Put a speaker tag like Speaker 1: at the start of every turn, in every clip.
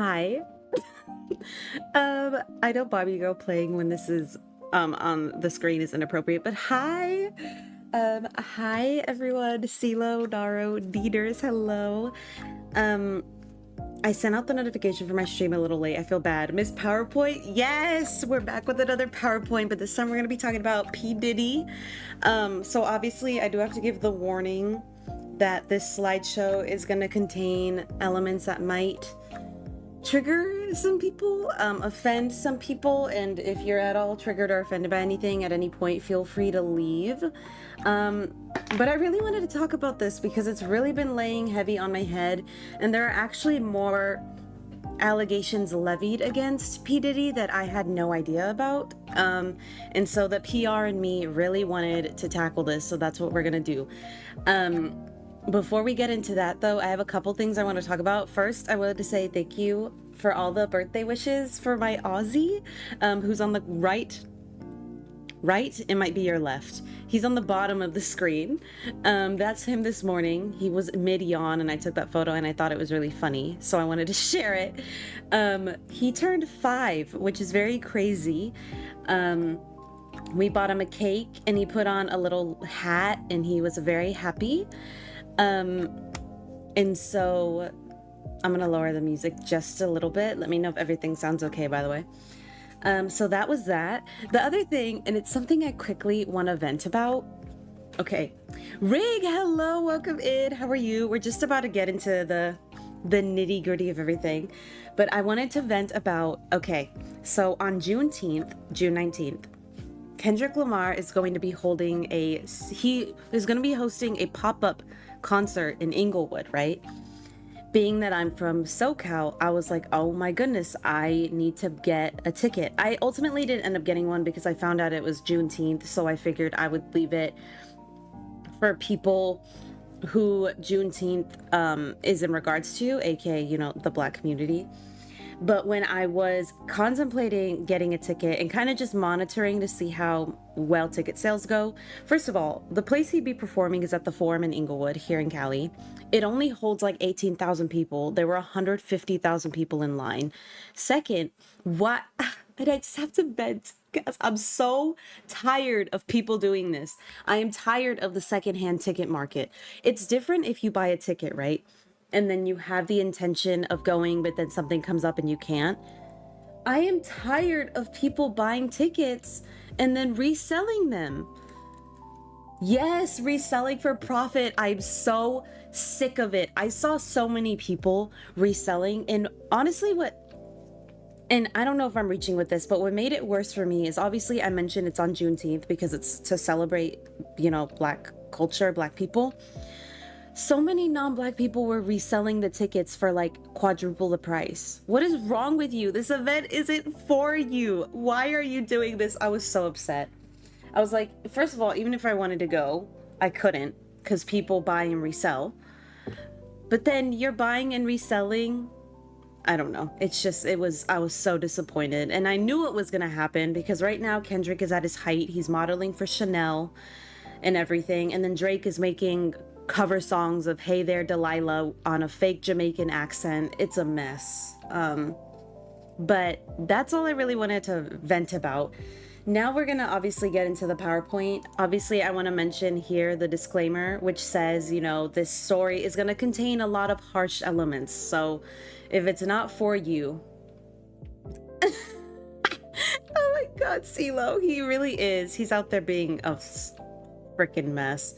Speaker 1: Hi. I know Bobby Girl playing when this is on the screen is inappropriate, but hi. Hi everyone. 𝐼𝐫𝐞𝐝, Daro, Deeders, hello. Um, I sent out the notification for my stream a little late. I feel bad. Miss PowerPoint? Yes! We're back with another PowerPoint, but this time we're gonna be talking about P. Diddy. So obviously I do have to give the warning that this slideshow is gonna contain elements that might trigger some people, offend some people, and if you're at all triggered or offended by anything at any point, feel free to leave. But I really wanted to talk about this because it's really been laying heavy on my head, and there are actually more allegations levied against P. Diddy that I had no idea about. And so the PR and me really wanted to tackle this, so that's what we're gonna do. Before we get into that, though, I have a couple things I want to talk about. First, I wanted to say thank you for all the birthday wishes for my 𝐼𝐬𝐬𝐿, who's on the right, it might be your left. He's on the bottom of the screen. That's him this morning. He was mid-yawn, and I took that photo, and I thought it was really funny, so I wanted to share it. He turned 5, which is very crazy. We bought him a cake, and he put on a little hat, and he was very happy. And so I'm gonna lower the music just a little bit. Let me know if everything sounds okay, by the way. So that was that. The other thing, and it's something I quickly want to vent about. Okay, Rig, hello, welcome in. How are you? We're just about to get into the nitty gritty of everything, but I wanted to vent about, okay, so on June 19th, Kendrick Lamar is going to be holding he is going to be hosting a pop-up concert in Inglewood, right? Being that I'm from SoCal, I was like, oh my goodness, I need to get a ticket. I ultimately didn't end up getting one because I found out it was Juneteenth, so I figured I would leave it for people who Juneteenth is in regards to, aka, you know, the Black community. But when I was contemplating getting a ticket and kind of just monitoring to see how well ticket sales go, first of all, the place he'd be performing is at the Forum in Inglewood here in Cali. It only holds like 18,000 people. There were 150,000 people in line. Second, what? And I just have to vent because I'm so tired of people doing this. I am tired of the secondhand ticket market. It's different if you buy a ticket, right? And then you have the intention of going, but then something comes up and you can't. I am tired of people buying tickets and then reselling them. Yes, reselling for profit. I'm so sick of it. I saw so many people reselling, and honestly, and I don't know if I'm reaching with this, but what made it worse for me is obviously I mentioned it's on Juneteenth because it's to celebrate, you know, Black culture, Black people. So many non-Black people were reselling the tickets for like quadruple the price. What is wrong with you? This event isn't for you. Why are you doing this? I was so upset. I was like, first of all, even if I wanted to go, I couldn't because people buy and resell. But then you're buying and reselling. I don't know. It's just, I was so disappointed. And I knew it was going to happen because right now Kendrick is at his height. He's modeling for Chanel and everything. And then Drake is making cover songs of Hey There Delilah on a fake Jamaican accent. It's a mess. But that's all I really wanted to vent about. Now we're gonna obviously get into the PowerPoint. Obviously, I want to mention here the disclaimer, which says, you know, this story is gonna contain a lot of harsh elements. So if it's not for you, oh my God, 𝐼𝐫𝐞𝐝, he really is. He's out there being a freaking mess.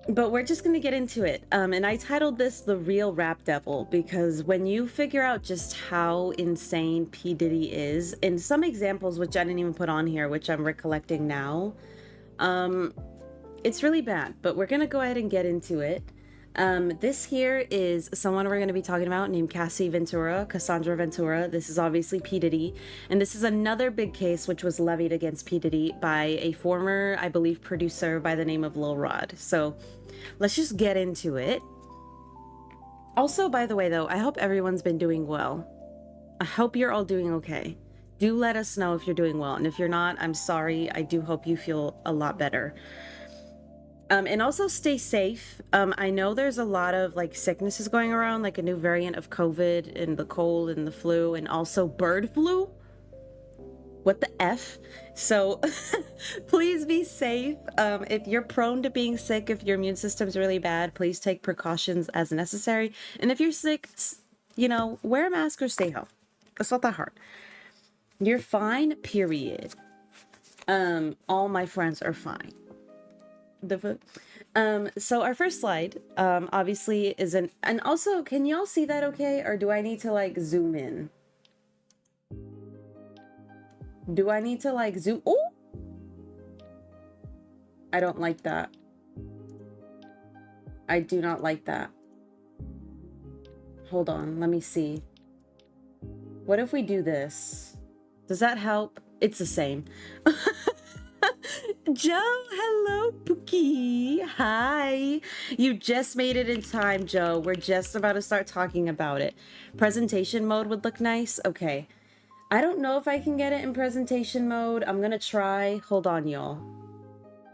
Speaker 1: But we're just gonna get into it. And I titled this The Real Rap Devil because when you figure out just how insane P. Diddy is, and some examples which I didn't even put on here, which I'm recollecting now, it's really bad, but we're gonna go ahead and get into it. This here is someone we're going to be talking about named Cassandra Ventura. This is obviously P. Diddy, and this is another big case which was levied against P. Diddy by a former, I believe, producer by the name of Lil Rod. So let's just get into it. Also, by the way, though, I hope everyone's been doing well. I hope you're all doing okay. Do let us know if you're doing well, and if you're not, I'm sorry. I do hope you feel a lot better. And also stay safe. I know there's a lot of like sicknesses going around, like a new variant of COVID and the cold and the flu, and also bird flu. What the F? So please be safe. If you're prone to being sick, if your immune system's really bad, please take precautions as necessary. And if you're sick, you know, wear a mask or stay home. It's not that hard. You're fine, period. All my friends are fine. So our first slide, obviously is and also, can y'all see that okay? Or do I need to like zoom in? Do I need to like zoom? Oh, I don't like that. I do not like that. Hold on, let me see. What if we do this? Does that help? It's the same. Joe, hello, Pookie. Hi. You just made it in time, Joe. We're just about to start talking about it. Presentation mode would look nice. Okay. I don't know if I can get it in presentation mode. I'm gonna try. Hold on, y'all.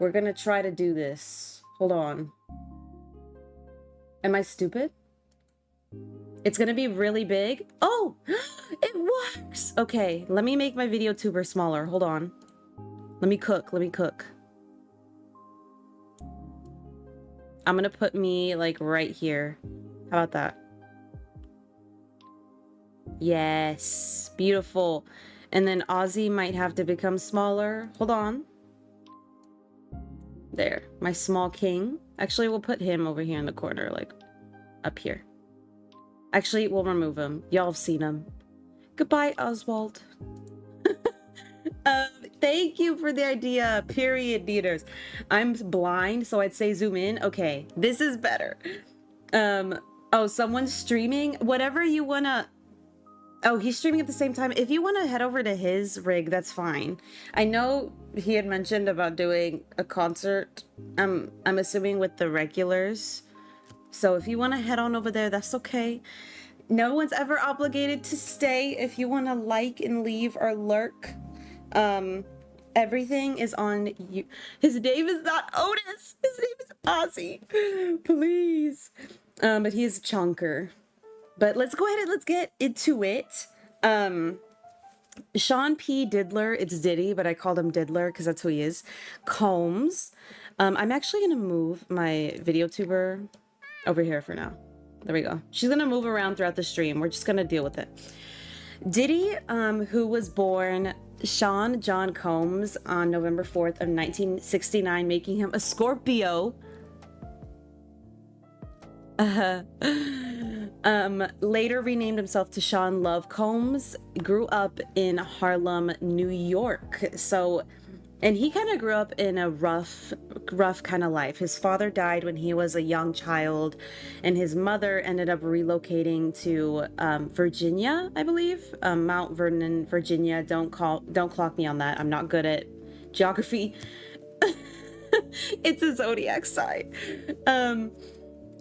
Speaker 1: We're gonna try to do this. Hold on. Am I stupid? It's gonna be really big. Oh, it works. Okay, let me make my video tuber smaller. Hold on. Let me cook. Let me cook. I'm gonna put me like right here. How about that? Yes, beautiful. And then 𝐼𝐬𝐬𝐿 might have to become smaller. Hold on. There, my small king. Actually, we'll put him over here in the corner, like up here. Actually, we'll remove him. Y'all have seen him. Goodbye, Oswald. Thank you for the idea, period, Neaters. I'm blind, so I'd say zoom in. Okay, this is better. Oh, someone's streaming? Whatever you wanna... Oh, he's streaming at the same time. If you want to head over to his rig, that's fine. I know he had mentioned about doing a concert. I'm assuming with the regulars. So if you want to head on over there, that's okay. No one's ever obligated to stay. If you want to like and leave or lurk, everything is on you. His name is not Otis. His name is 𝐼𝐬𝐬𝐿. Please. But he is a chunker. But let's go ahead and let's get into it. Sean P. Diddler, it's Diddy, but I called him Diddler because that's who he is. 𝐼𝐽𝐬. I'm actually going to move my video tuber over here for now. There we go. She's going to move around throughout the stream. We're just going to deal with it. Diddy, who was born Sean John 𝐼𝐽𝐬 on November 4th of 1969, making him a Scorpio. Later renamed himself to Sean Love 𝐼𝐽𝐬, grew up in Harlem, New York. So, and he kind of grew up in a rough kind of life. His father died when he was a young child, and his mother ended up relocating to Virginia, I believe, Mount Vernon, Virginia. Don't clock me on that. I'm not good at geography. It's a zodiac sign.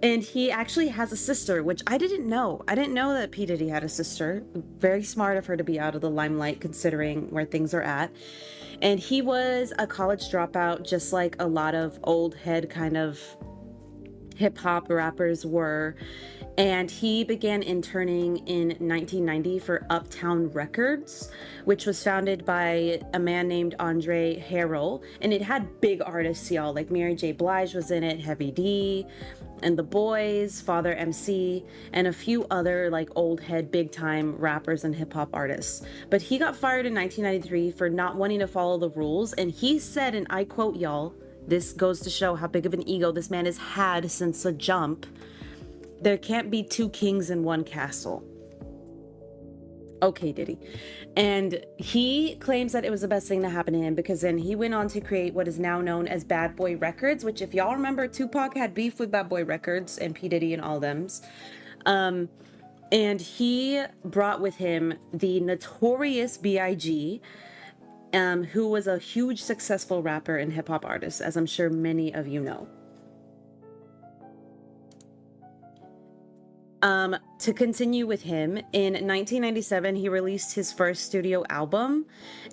Speaker 1: And he actually has a sister, which I didn't know. I didn't know that P. Diddy had a sister. Very smart of her to be out of the limelight considering where things are at. And he was a college dropout, just like a lot of old head kind of hip hop rappers were. And he began interning in 1990 for Uptown Records, which was founded by a man named Andre Harrell. And it had big artists, y'all, like Mary J. Blige was in it, Heavy D, and The Boys, Father MC, and a few other like old head big time rappers and hip hop artists. But he got fired in 1993 for not wanting to follow the rules. And he said, and I quote y'all, this goes to show how big of an ego this man has had since the jump: there can't be two kings in one castle. Okay, Diddy. And he claims that it was the best thing to happen to him, because then he went on to create what is now known as Bad Boy Records, which, if y'all remember, Tupac had beef with Bad Boy Records and P. Diddy and all thems. And he brought with him the notorious B.I.G., who was a huge successful rapper and hip hop artist, as I'm sure many of you know. To continue with him, in 1997, he released his first studio album,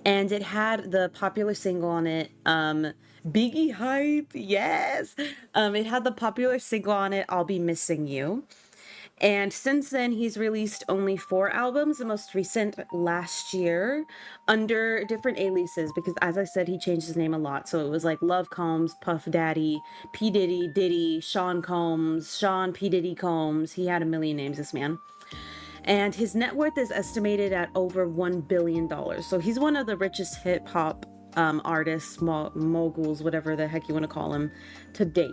Speaker 1: and it had the popular single on it, Biggie Hype, yes! It had the popular single on it, I'll Be Missing You. And since then, he's released only 4 albums, the most recent last year, under different aliases, because as I said, he changed his name a lot. So it was like Love Combs, Puff Daddy, P. Diddy, Sean Combs, Sean P. Diddy Combs. He had a million names, this man. And his net worth is estimated at over $1 billion. So he's one of the richest hip hop artists, moguls, whatever the heck you want to call him, to date.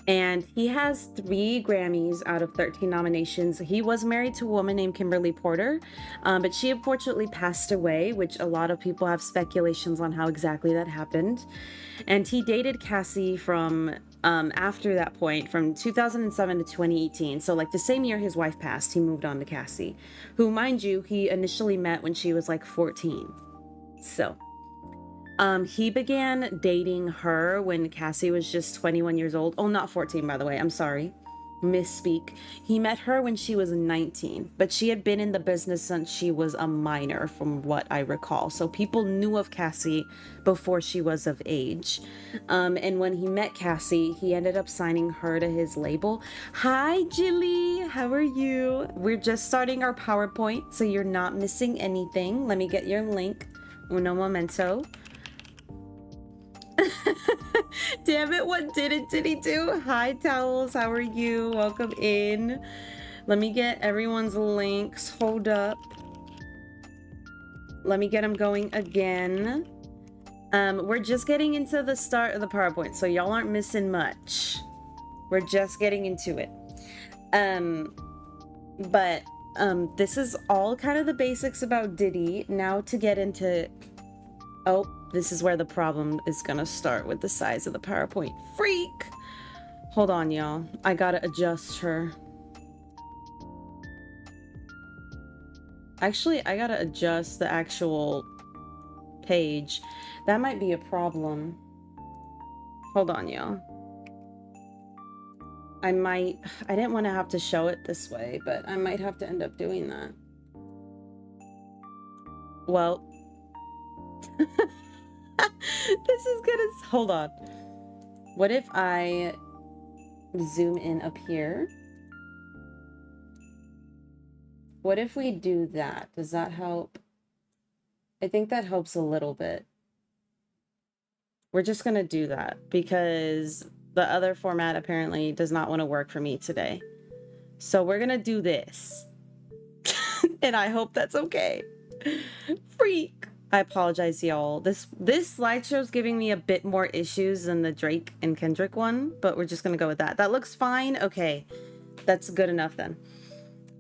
Speaker 1: And he has 3 Grammys out of 13 nominations. He was married to a woman named Kimberly Porter, but she unfortunately passed away, which a lot of people have speculations on how exactly that happened. And he dated Cassie from after that point, from 2007 to 2018. So like the same year his wife passed, he moved on to Cassie, who, mind you, he initially met when she was like 14. So he began dating her when Cassie was just 21 years old. Oh, not 14, by the way. I'm sorry. Misspeak. He met her when she was 19, but she had been in the business since she was a minor, from what I recall. So people knew of Cassie before she was of age. And when he met Cassie, he ended up signing her to his label. Hi, Jilly. How are you? We're just starting our PowerPoint, so you're not missing anything. Let me get your link. Uno momento. Damn it, what did he do? Hi, Towels, how are you? Welcome in. Let me get everyone's links. Hold up. Let me get them going again. We're just getting into the start of the PowerPoint, so y'all aren't missing much. We're just getting into it. This is all kind of the basics about Diddy. Now to get into... Oh, this is where the problem is gonna start with the size of the PowerPoint. Freak! Hold on, y'all. I gotta adjust her. Actually, I gotta adjust the actual page. That might be a problem. Hold on, y'all. I didn't want to have to show it this way, but I might have to end up doing that. Well... This is gonna... Hold on. What if I zoom in up here? What if we do that? Does that help? I think that helps a little bit. We're just gonna do that because the other format apparently does not want to work for me today. So we're gonna do this. And I hope that's okay. Freak! I apologize, y'all. This slideshow is giving me a bit more issues than the Drake and Kendrick one, but we're just gonna go with that. That looks fine. Okay, that's good enough then.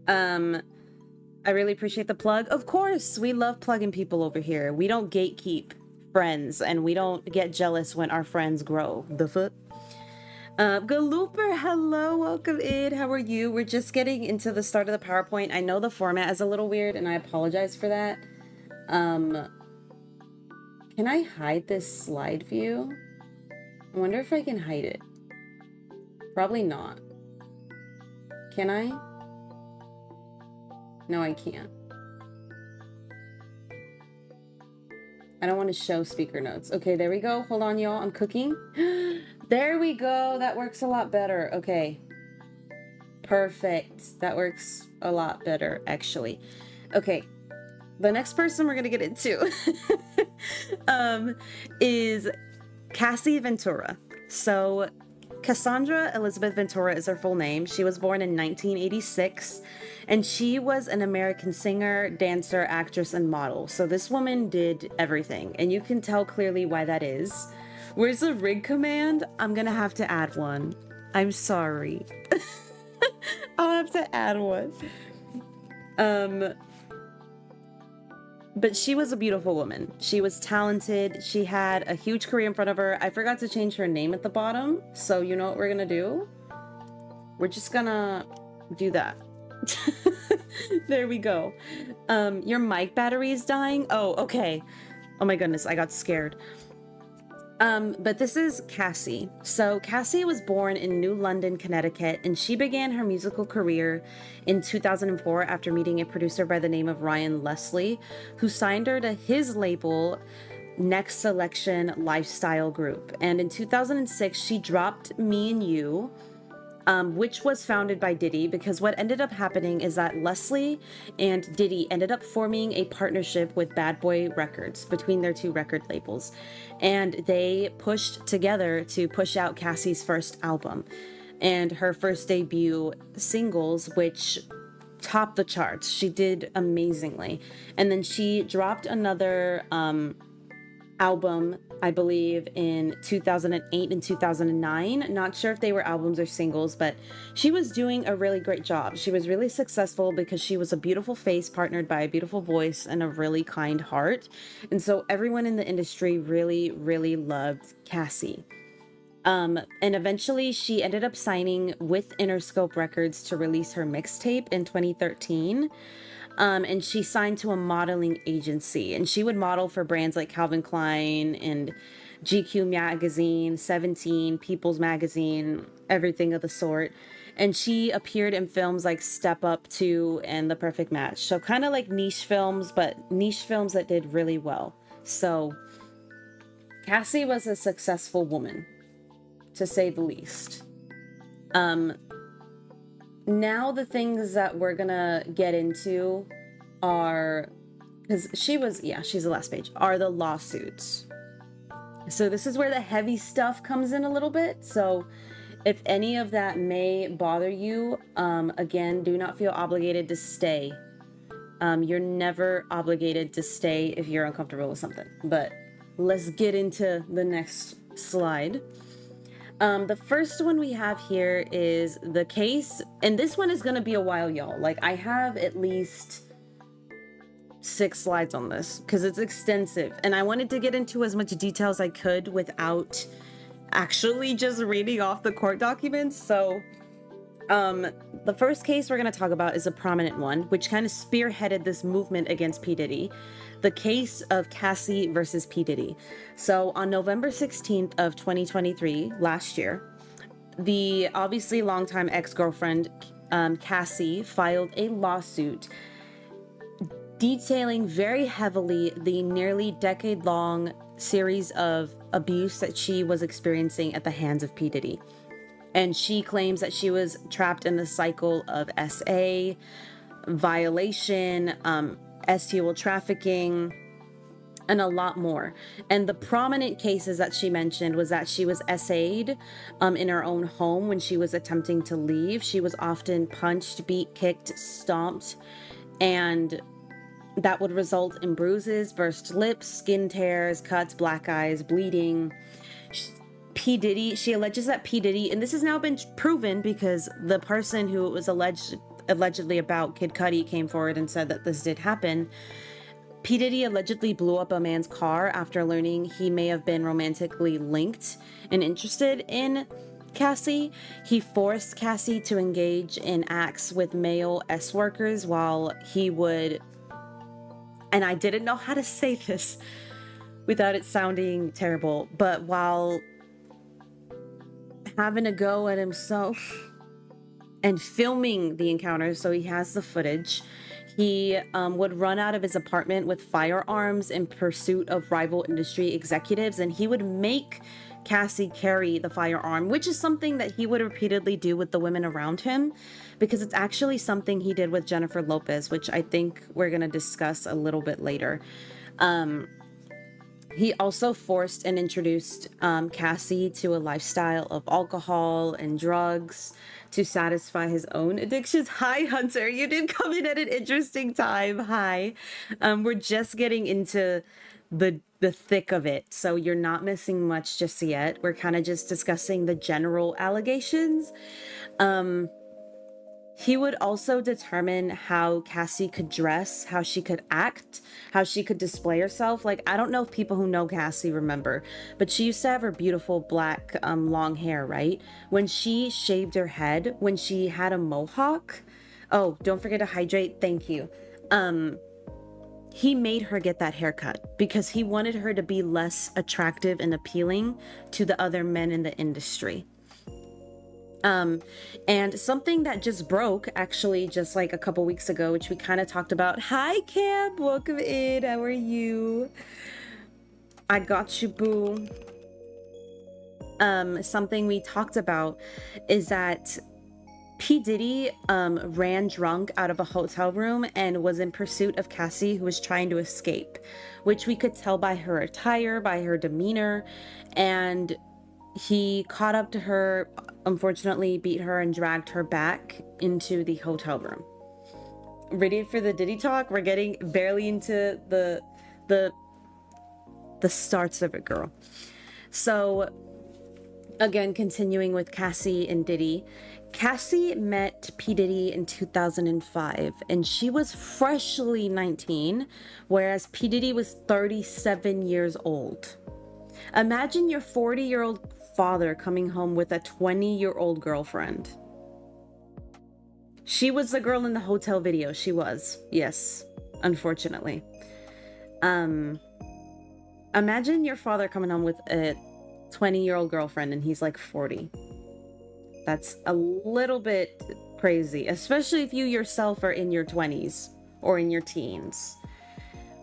Speaker 1: I really appreciate the plug. Of course, we love plugging people over here. We don't gatekeep friends, and we don't get jealous when our friends grow. The foot. Galooper, hello, welcome in. How are you? We're just getting into the start of the PowerPoint. I know the format is a little weird, and I apologize for that. Can I hide this slide view? I wonder if I can hide it. Probably not. Can I? No, I can't. I don't want to show speaker notes. Okay, there we go. Hold on, y'all. I'm cooking. There we go. That works a lot better. Okay. Perfect. That works a lot better, actually. Okay. The next person we're going to get into is Cassie Ventura. So Cassandra Elizabeth Ventura is her full name. She was born in 1986, and she was an American singer, dancer, actress, and model. So this woman did everything, and you can tell clearly why that is. Where's the rig command? I'm going to have to add one. I'm sorry. I'll have to add one. But she was a beautiful woman. She was talented. She had a huge career in front of her. I forgot to change her name at the bottom. So you know what we're gonna do? We're just gonna do that. There we go. Your mic battery is dying? Oh, okay. Oh my goodness, I got scared. But this is Cassie. So Cassie was born in New London, Connecticut, and she began her musical career in 2004 after meeting a producer by the name of Ryan Leslie, who signed her to his label, Next Selection Lifestyle Group. And in 2006, she dropped Me and You, which was founded by Diddy, because what ended up happening is that Leslie and Diddy ended up forming a partnership with Bad Boy Records between their two record labels. And they pushed together to push out Cassie's first album and her first debut singles, which topped the charts. She did amazingly. And then she dropped another album, I believe, in 2008 and 2009. Not sure if they were albums or singles, but she was doing a really great job. She was really successful because she was a beautiful face partnered by a beautiful voice and a really kind heart. And so everyone in the industry really, really loved Cassie. And eventually she ended up signing with Interscope Records to release her mixtape in 2013. And she signed to a modeling agency, and she would model for brands like Calvin Klein and GQ magazine, 17, People's Magazine, everything of the sort. And she appeared in films like Step Up 2 and The Perfect Match. So kind of like niche films, but niche films that did really well. So Cassie was a successful woman, to say the least. Now the things that we're gonna get into are, because she's the last page, are the lawsuits. So this is where the heavy stuff comes in a little bit. So if any of that may bother you, again, do not feel obligated to stay. You're never obligated to stay if you're uncomfortable with something. But let's get into the next slide. The first one we have here is the case, and this one is going to be a while, y'all. Like, I have at least 6 slides on this because it's extensive, and I wanted to get into as much detail as I could without actually just reading off the court documents. So the first case we're going to talk about is a prominent one, which kind of spearheaded this movement against P. Diddy. The case of Cassie versus P. Diddy. So on November 16th of 2023, last year, the obviously longtime ex-girlfriend, Cassie, filed a lawsuit detailing very heavily the nearly decade-long series of abuse that she was experiencing at the hands of P. Diddy. And she claims that she was trapped in the cycle of SA, violation, STL trafficking, and a lot more. And the prominent cases that she mentioned was that she was SA'd in her own home when she was attempting to leave. She was often punched, beat, kicked, stomped, and that would result in bruises, burst lips, skin tears, cuts, black eyes, bleeding. P. Diddy, she alleges that P. Diddy, and this has now been proven because the person who it was allegedly about, 𝐼𝐻𝐿, came forward and said that this did happen. P. Diddy allegedly blew up a man's car after learning he may have been romantically linked and interested in Cassie. He forced Cassie to engage in acts with male S workers while he would, and I didn't know how to say this without it sounding terrible, but while having a go at himself and filming the encounters, so he has the footage. He would run out of his apartment with firearms in pursuit of rival industry executives, and he would make Cassie carry the firearm, which is something that he would repeatedly do with the women around him, because it's actually something he did with Jennifer Lopez, which I think we're going to discuss a little bit later. He also forced and introduced Cassie to a lifestyle of alcohol and drugs to satisfy his own addictions. Hi, Hunter. You did come in at an interesting time. Hi. We're just getting into the thick of it, so you're not missing much just yet. We're kind of just discussing the general allegations. He would also determine how Cassie could dress, how she could act, how she could display herself. Like, I don't know if people who know Cassie remember, but she used to have her beautiful black long hair, right? When she shaved her head, when she had a mohawk, oh, don't forget to hydrate, thank you. he made her get that haircut because he wanted her to be less attractive and appealing to the other men in the industry. And something that just broke actually just like a couple weeks ago, which we kind of talked about. Hi, Cam. Welcome in. How are you? I got you, boo. Something we talked about is that P. Diddy ran drunk out of a hotel room and was in pursuit of Cassie, who was trying to escape, which we could tell by her attire, by her demeanor, and he caught up to her, unfortunately beat her and dragged her back into the hotel room. Ready for the Diddy talk? We're getting barely into the starts of it, girl. So again, continuing with Cassie and Diddy. Cassie met P. Diddy in 2005, and she was freshly 19, whereas P. Diddy was 37 years old. Imagine your 40-year-old father coming home with a 20-year-old girlfriend. She was the girl in the hotel video. She was. Yes, unfortunately. Imagine your father coming home with a 20-year-old girlfriend and he's like 40. That's a little bit crazy, especially if you yourself are in your 20s or in your teens.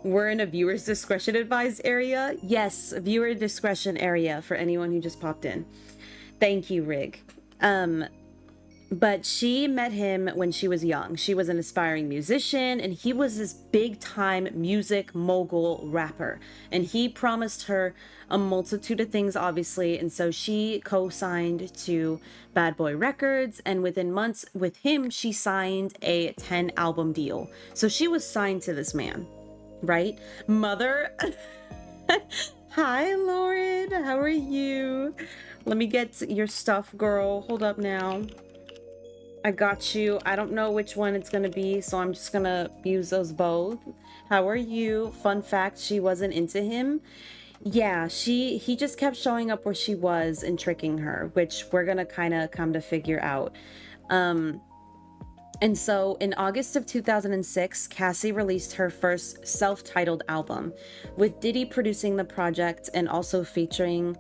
Speaker 1: We're in a viewer's discretion advised area. Yes, viewer discretion area for anyone who just popped in. Thank you, Rig. But she met him when she was young. She was an aspiring musician, and he was this big-time music mogul rapper. And he promised her a multitude of things, obviously, and so she co-signed to Bad Boy Records, and within months with him, she signed a 10-album deal. So she was signed to this man, right? Mother... Hi, Lauren. How are you? Let me get your stuff, girl. Hold up now. I got you. I don't know which one it's gonna be, so I'm just gonna use those both. How are you? Fun fact, she wasn't into him. Yeah, he just kept showing up where she was and tricking her, which we're gonna kind of come to figure out. And so in August of 2006, Cassie released her first self-titled album, with Diddy producing the project and also featuring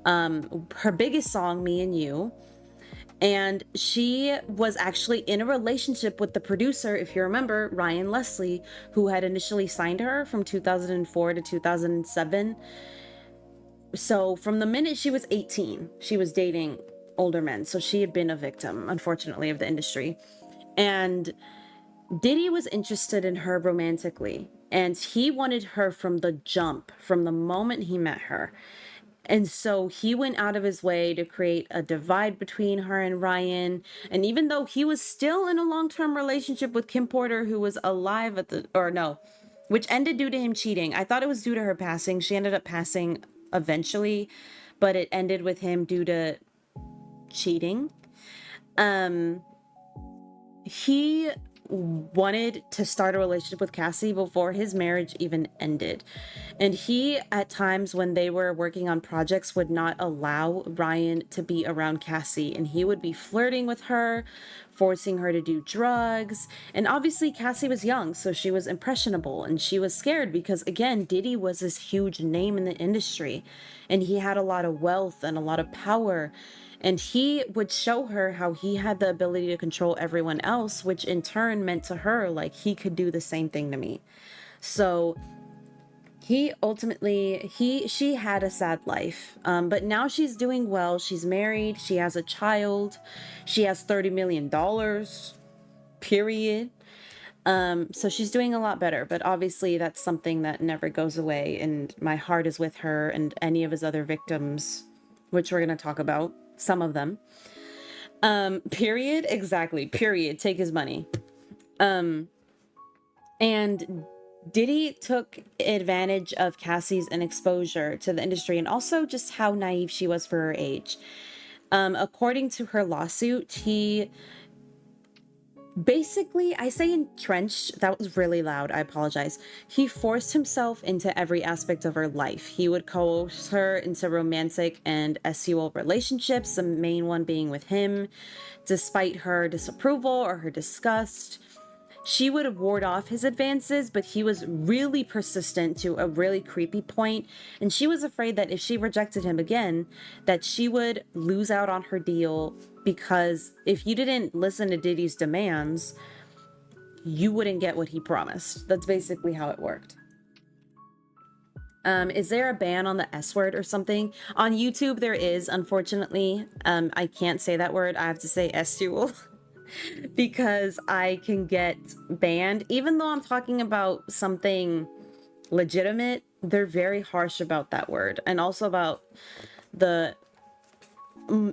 Speaker 1: her biggest song, Me and You. And she was actually in a relationship with the producer, if you remember, Ryan Leslie, who had initially signed her from 2004 to 2007. So from the minute she was 18, she was dating older men. So she had been a victim, unfortunately, of the industry. And Diddy was interested in her romantically, and he wanted her from the jump, from the moment he met her. And so he went out of his way to create a divide between her and Ryan. And even though he was still in a long-term relationship with Kim Porter, who was alive at the, or no, which ended due to him cheating. I thought it was due to her passing. She ended up passing eventually, but it ended with him due to cheating. He wanted to start a relationship with Cassie before his marriage even ended. And he, at times when they were working on projects, would not allow Ryan to be around Cassie. And he would be flirting with her, forcing her to do drugs. And obviously Cassie was young, so she was impressionable. And she was scared because, again, Diddy was this huge name in the industry. And he had a lot of wealth and a lot of power. And he would show her how he had the ability to control everyone else, which in turn meant to her, like, he could do the same thing to me. So he ultimately, she had a sad life, but now she's doing well. She's married. She has a child. She has $30 million, period. So she's doing a lot better, but obviously that's something that never goes away. And my heart is with her and any of his other victims, which we're going to talk about. Some of them. Period. Exactly. Period. Take his money. And Diddy took advantage of Cassie's exposure to the industry and also just how naive she was for her age. According to her lawsuit, he basically, I say entrenched, that was really loud, I apologize. He forced himself into every aspect of her life. He would coerce her into romantic and sexual relationships, the main one being with him, despite her disapproval or her disgust. she would ward off his advances, but he was really persistent to a really creepy point, and she was afraid that if she rejected him again, that she would lose out on her deal, because if you didn't listen to Diddy's demands, you wouldn't get what he promised. That's basically how it worked. Is there a ban on the S word or something? On YouTube, there is, unfortunately. I can't say that word. I have to say S-tool because I can get banned. Even though I'm talking about something legitimate, they're very harsh about that word. And also about the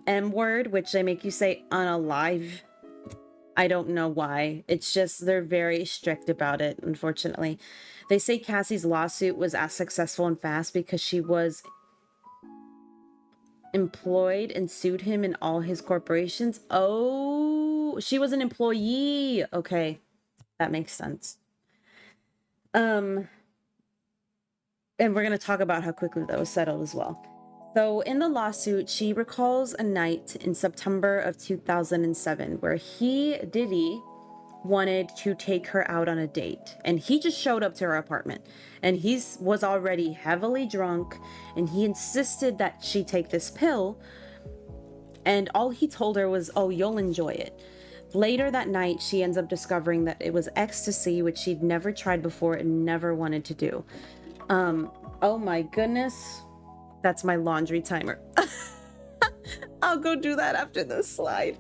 Speaker 1: M word, which they make you say unalive. I don't know why. It's just they're very strict about it, unfortunately. They say Cassie's lawsuit was as successful and fast because she was employed and sued him in all his corporations. Oh, she was an employee. Okay, that makes sense. And we're going to talk about how quickly that was settled as well. So in the lawsuit, she recalls a night in September of 2007 where Diddy, wanted to take her out on a date, and he just showed up to her apartment, and he was already heavily drunk, and he insisted that she take this pill, and all he told her was, oh, you'll enjoy it. Later that night, she ends up discovering that it was ecstasy, which she'd never tried before and never wanted to do. Oh my goodness, that's my laundry timer. I'll go do that after this slide.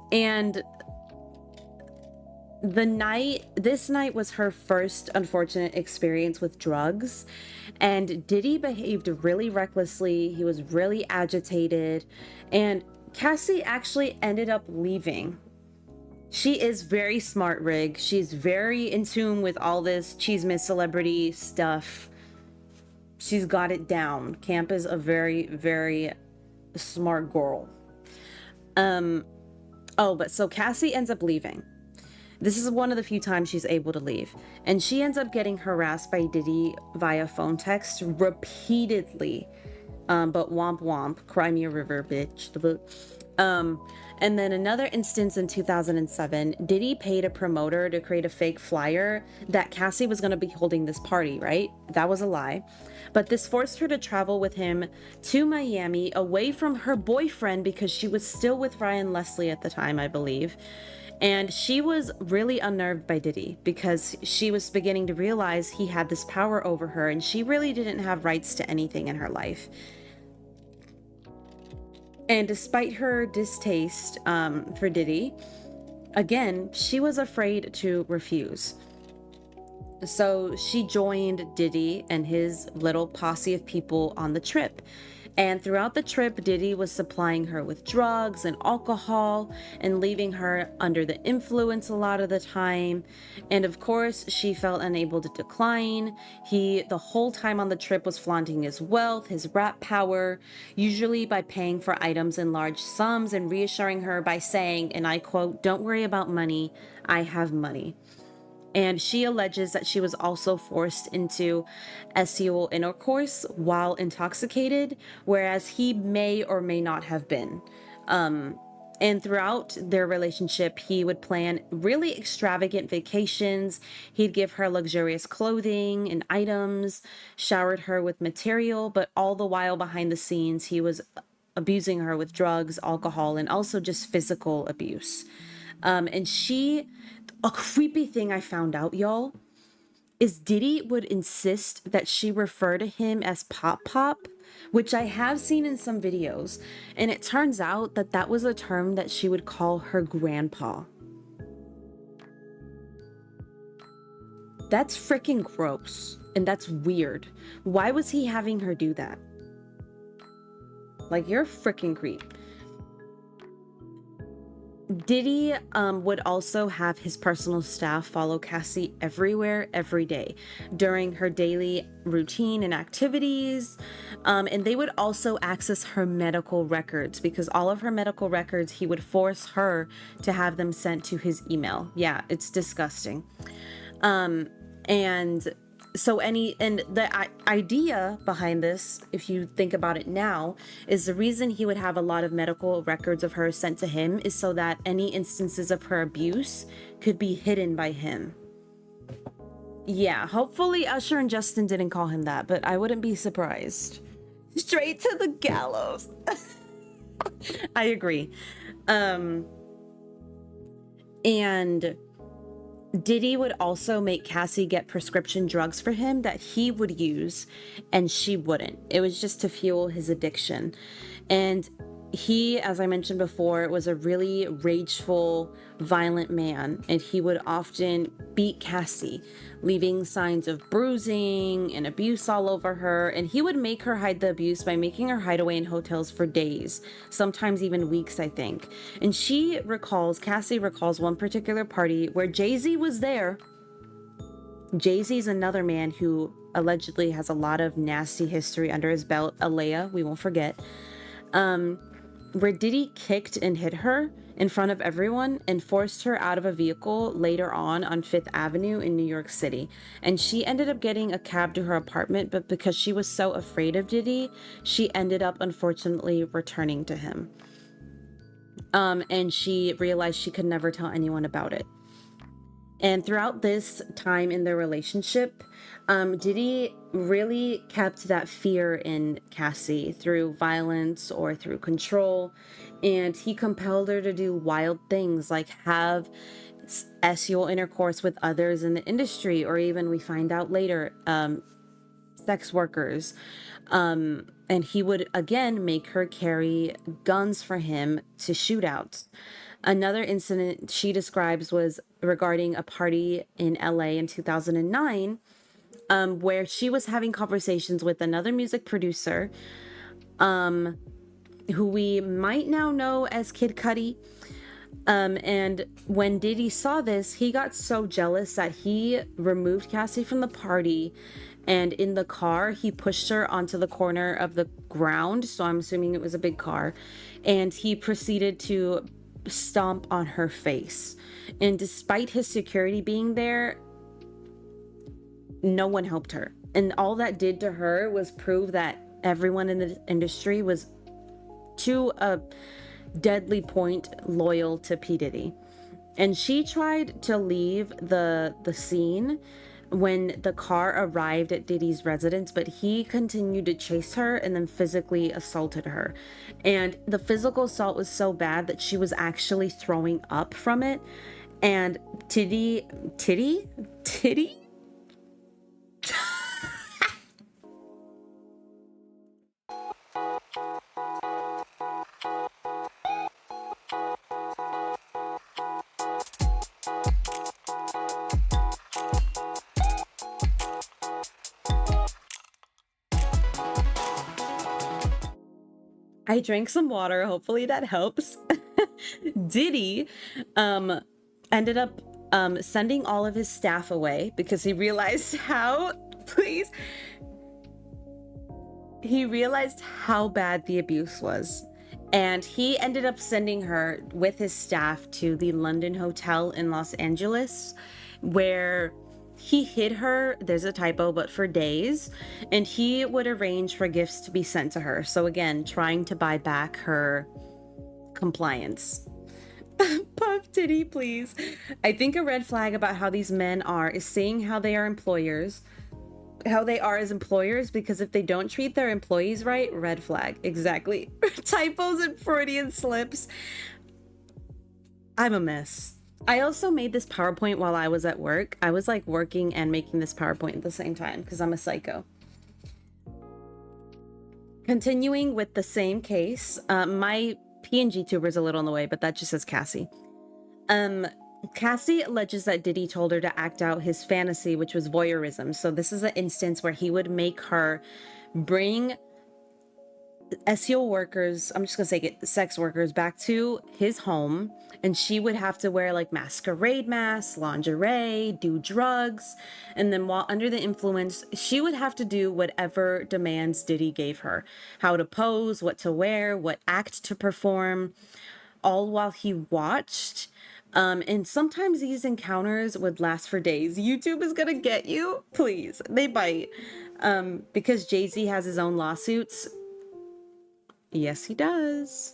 Speaker 1: And this night was her first unfortunate experience with drugs, and Diddy behaved really recklessly. He was really agitated, and Cassie actually ended up leaving. She is very smart, Rig. She's very in tune with all this chisme celebrity stuff. She's got it down. Camp is a very, very smart girl. Oh, but so Cassie ends up leaving. This is one of the few times she's able to leave. And she ends up getting harassed by Diddy via phone text repeatedly. But womp womp, cry me a river, bitch. And then another instance in 2007, Diddy paid a promoter to create a fake flyer that Cassie was going to be holding this party, right? That was a lie. But this forced her to travel with him to Miami away from her boyfriend because she was still with Ryan Leslie at the time, I believe. And she was really unnerved by Diddy because she was beginning to realize he had this power over her and she really didn't have rights to anything in her life. And despite her distaste for Diddy, again, she was afraid to refuse. So she joined Diddy and his little posse of people on the trip. And throughout the trip, Diddy was supplying her with drugs and alcohol and leaving her under the influence a lot of the time. And of course, she felt unable to decline. He, the whole time on the trip, was flaunting his wealth, his rap power, usually by paying for items in large sums and reassuring her by saying, and I quote, "Don't worry about money, I have money." And she alleges that she was also forced into sexual intercourse while intoxicated, whereas he may or may not have been. And throughout their relationship, he would plan really extravagant vacations. He'd give her luxurious clothing and items, showered her with material, but all the while behind the scenes, he was abusing her with drugs, alcohol, and also just physical abuse. A creepy thing I found out, y'all, is Diddy would insist that she refer to him as Pop Pop, which I have seen in some videos. And it turns out that that was a term that she would call her grandpa. That's freaking gross. And that's weird. Why was he having her do that? Like, you're a freaking creep. Diddy would also have his personal staff follow Cassie everywhere, every day, during her daily routine and activities. And they would also access her medical records because all of her medical records, he would force her to have them sent to his email. Yeah, it's disgusting. And So and the idea behind this, if you think about it now, is the reason he would have a lot of medical records of her sent to him is so that any instances of her abuse could be hidden by him. Yeah, hopefully Usher and Justin didn't call him that, but I wouldn't be surprised. Straight to the gallows. I agree. And Diddy would also make Cassie get prescription drugs for him that he would use and she wouldn't. It was just to fuel his addiction. And he, as I mentioned before, was a really rageful, violent man, and he would often beat Cassie, leaving signs of bruising and abuse all over her. And he would make her hide the abuse by making her hide away in hotels for days, sometimes even weeks, I think. And Cassie recalls one particular party where Jay-Z was there. Jay-Z's another man who allegedly has a lot of nasty history under his belt. 𝐼𝐬𝐜𝐿𝐻, we won't forget. Where Diddy kicked and hit her in front of everyone and forced her out of a vehicle later on 5th Avenue in New York City. And she ended up getting a cab to her apartment, but because she was so afraid of Diddy, she ended up unfortunately returning to him. And she realized she could never tell anyone about it. And throughout this time in their relationship, Diddy really kept that fear in Cassie through violence or through control. And he compelled her to do wild things like have sexual intercourse with others in the industry, or even, we find out later, sex workers. And he would again make her carry guns for him to shootouts. Another incident she describes was regarding a party in LA in 2009, where she was having conversations with another music producer, who we might now know as 𝐼𝐽𝐿𝐼𝐻. And when Diddy saw this, he got so jealous that he removed Cassie from the party, and in the car, he pushed her onto the corner of the ground, so I'm assuming it was a big car, and he proceeded to stomp on her face. And despite his security being there, no one helped her. And all that did to her was prove that everyone in the industry was, to a deadly point, loyal to P. Diddy. And she tried to leave the scene when the car arrived at Diddy's residence, but he continued to chase her and then physically assaulted her. And the physical assault was so bad that she was actually throwing up from it. And Diddy I drank some water. Hopefully that helps. Diddy ended up sending all of his staff away because he realized how bad the abuse was. And he ended up sending her with his staff to the London Hotel in Los Angeles, where he hid her, there's a typo, but for days, and he would arrange for gifts to be sent to her. So again, trying to buy back her compliance. Puff Diddy, please. I think a red flag about how these men are is seeing how they are as employers, because if they don't treat their employees right, red flag. Exactly. Typos and Freudian slips. I'm a mess. I also made this PowerPoint while I was at work. I was like working and making this PowerPoint at the same time because I'm a psycho. Continuing with the same case, my PNG tuber is a little in the way, but that just says Cassie. Cassie alleges that Diddy told her to act out his fantasy, which was voyeurism. So this is an instance where he would make her bring workers, I'm just gonna say sex workers, back to his home, and she would have to wear like masquerade masks, lingerie, do drugs, and then while under the influence, she would have to do whatever demands Diddy gave her. How to pose, what to wear, what act to perform, all while he watched. And sometimes these encounters would last for days. YouTube is gonna get you, please. They bite. Because Jay-Z has his own lawsuits. Yes, he does.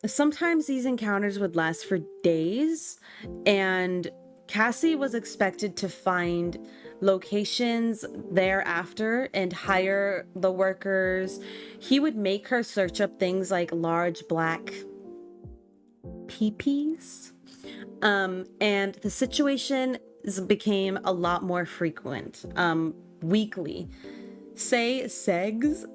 Speaker 1: Sometimes these encounters would last for days, and Cassie was expected to find locations thereafter and hire the workers. He would make her search up things like large black peepees. And the situation became a lot more frequent, weekly. Say segs.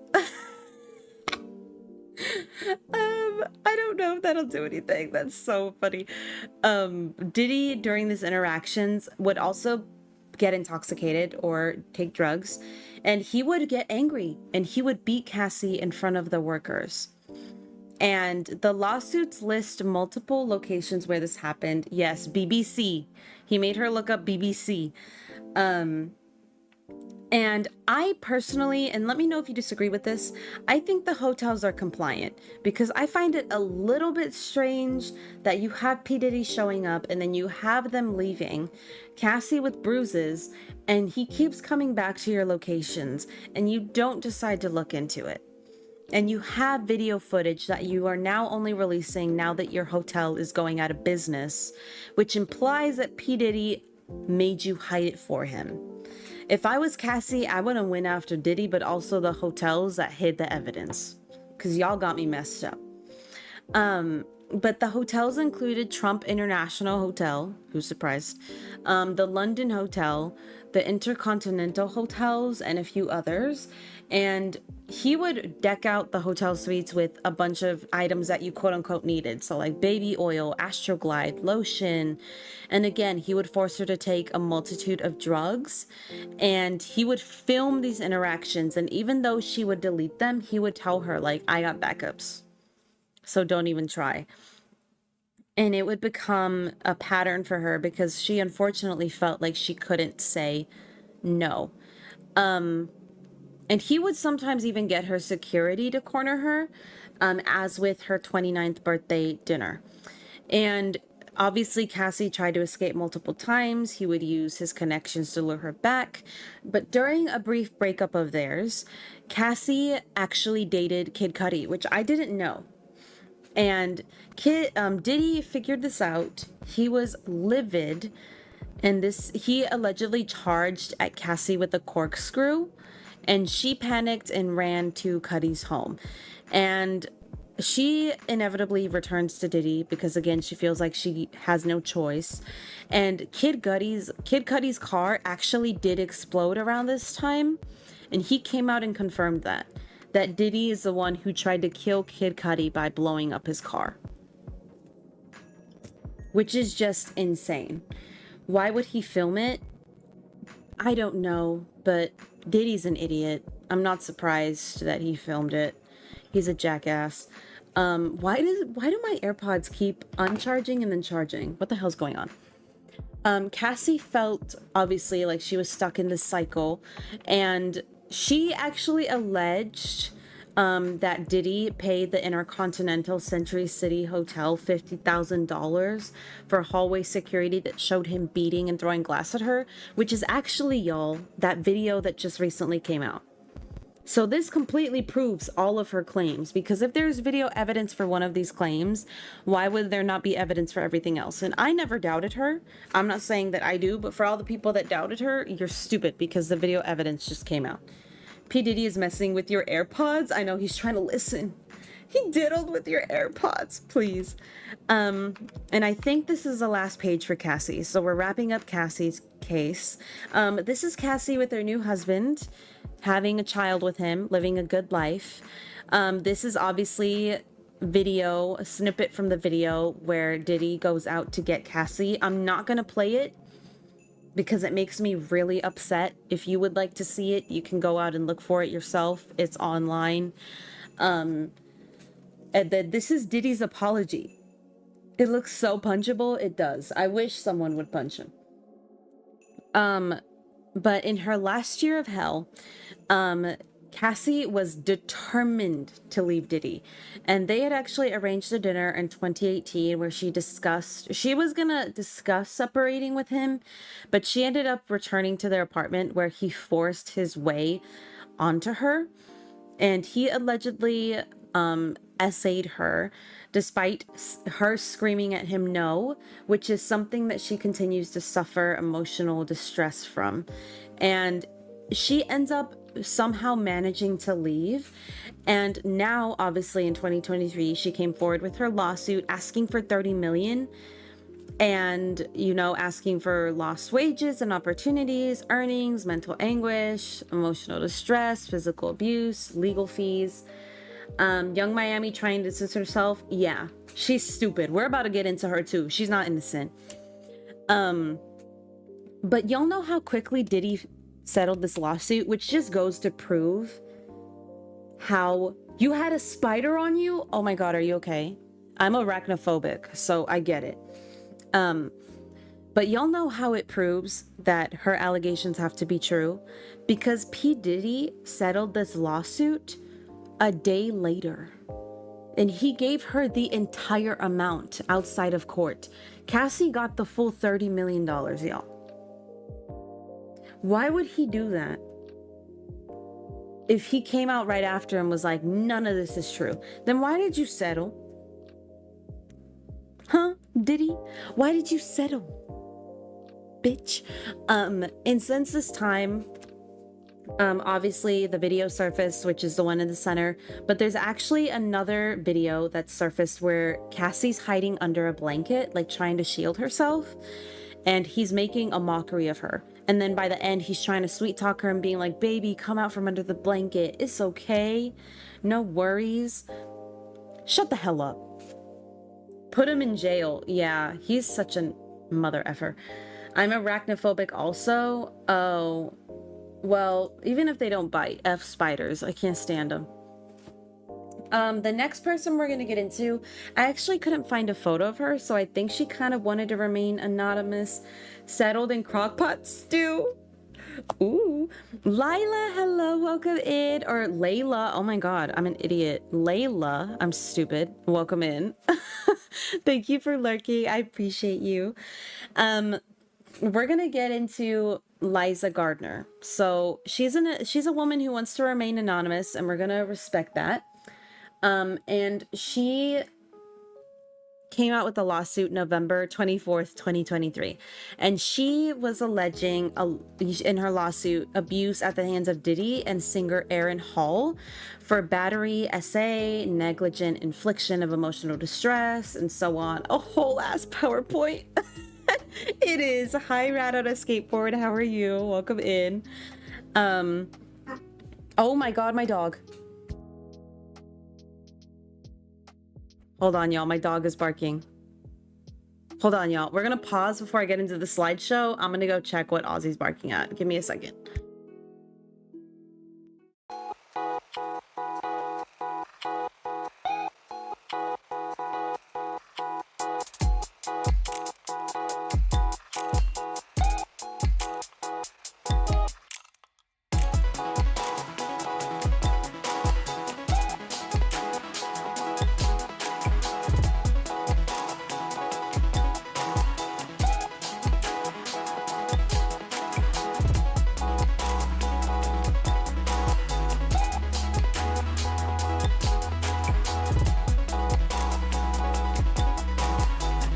Speaker 1: I don't know if that'll do anything. That's so funny. Diddy, during these interactions, would also get intoxicated or take drugs, and he would get angry and he would beat Cassie in front of the workers. And the lawsuits list multiple locations where this happened. Yes, BBC. He made her look up BBC. And I personally, and let me know if you disagree with this, I think the hotels are compliant, because I find it a little bit strange that you have P. Diddy showing up and then you have them leaving, Cassie with bruises, and he keeps coming back to your locations and you don't decide to look into it. And you have video footage that you are now only releasing now that your hotel is going out of business, which implies that P. Diddy made you hide it for him. If I was Cassie, I wouldn't win after Diddy, but also the hotels that hid the evidence, because y'all got me messed up. But the hotels included Trump International Hotel, who's surprised, the London Hotel, the Intercontinental Hotels, and a few others. And he would deck out the hotel suites with a bunch of items that you quote unquote needed. So like baby oil, Astroglide, lotion. And again, he would force her to take a multitude of drugs, and he would film these interactions. And even though she would delete them, he would tell her like, I got backups, so don't even try. And it would become a pattern for her because she unfortunately felt like she couldn't say no. And he would sometimes even get her security to corner her, as with her 29th birthday dinner. And obviously, Cassie tried to escape multiple times. He would use his connections to lure her back. But during a brief breakup of theirs, Cassie actually dated Kid Cudi, which I didn't know. And Diddy figured this out. He was livid, and he allegedly charged at Cassie with a corkscrew, and she panicked and ran to Cudi's home. And she inevitably returns to Diddy because, again, she feels like she has no choice. And Kid Cudi's car actually did explode around this time, and he came out and confirmed that Diddy is the one who tried to kill Kid Cudi by blowing up his car, which is just insane. Why would he film it? I don't know, but Diddy's an idiot. I'm not surprised that he filmed it. He's a jackass. Why do my AirPods keep uncharging and then charging? What the hell's going on? Cassie felt obviously like she was stuck in this cycle, and she actually alleged that Diddy paid the Intercontinental Century City Hotel $50,000 for hallway security that showed him beating and throwing glass at her, which is actually, y'all, that video that just recently came out. So this completely proves all of her claims, because if there's video evidence for one of these claims, why would there not be evidence for everything else? And I never doubted her. I'm not saying that I do, but for all the people that doubted her, you're stupid, because the video evidence just came out. P. Diddy is messing with your AirPods. I know he's trying to listen. He diddled with your AirPods, please. And I think this is the last page for Cassie. So we're wrapping up Cassie's case. This is Cassie with her new husband, having a child with him, living a good life. This is obviously a snippet from the video where Diddy goes out to get Cassie. I'm not going to play it because it makes me really upset. If you would like to see it, you can go out and look for it yourself. It's online. And then this is Diddy's apology. It looks so punchable. It does. I wish someone would punch him. But in her last year of hell, Cassie was determined to leave Diddy, and they had actually arranged a dinner in 2018 where she was gonna discuss separating with him, but she ended up returning to their apartment where he forced his way onto her, and he allegedly essayed her despite her screaming at him no, which is something that she continues to suffer emotional distress from. And she ends up somehow managing to leave, and now obviously in 2023 she came forward with her lawsuit asking for 30 million, and asking for lost wages and opportunities, earnings, mental anguish, emotional distress, physical abuse, legal fees. Young Miami trying to distance herself. Yeah, she's stupid. We're about to get into her too. She's not innocent. But y'all know how quickly Diddy settled this lawsuit, which just goes to prove how you had a spider on you. Oh my God, are you okay? I'm arachnophobic, so I get it. But y'all know how it proves that her allegations have to be true, because P. Diddy settled this lawsuit a day later, and he gave her the entire amount outside of court. Cassie got the full $30 million, y'all. Why would he do that? If he came out right after and was like, none of this is true, then why did you settle? Huh, Diddy? Why did you settle, bitch? And since this time, obviously the video surfaced, which is the one in the center, but there's actually another video that surfaced where Cassie's hiding under a blanket, like trying to shield herself, and he's making a mockery of her. And then by the end, he's trying to sweet talk her and being like, baby, come out from under the blanket. It's okay. No worries. Shut the hell up. Put him in jail. Yeah, he's such a mother effer. I'm arachnophobic also. Oh, well, even if they don't bite, F spiders. I can't stand them. The next person we're going to get into, I actually couldn't find a photo of her, so I think she kind of wanted to remain anonymous. Settled in crockpot stew. Ooh. Lila, hello, welcome in. Or Layla, oh my God, I'm an idiot. Layla, I'm stupid. Welcome in. Thank you for lurking. I appreciate you. We're going to get into Liza Gardner. So she's a woman who wants to remain anonymous, and we're going to respect that. And she came out with a lawsuit November 24th, 2023. And she was alleging in her lawsuit abuse at the hands of Diddy and singer Aaron Hall for battery, SA, negligent infliction of emotional distress, and so on. A whole ass PowerPoint. It is. Hi, Rat on a skateboard. How are you? Welcome in. Oh my God, my dog. Hold on, y'all. My dog is barking. Hold on, y'all. We're going to pause before I get into the slideshow. I'm going to go check what Ozzy's barking at. Give me a second.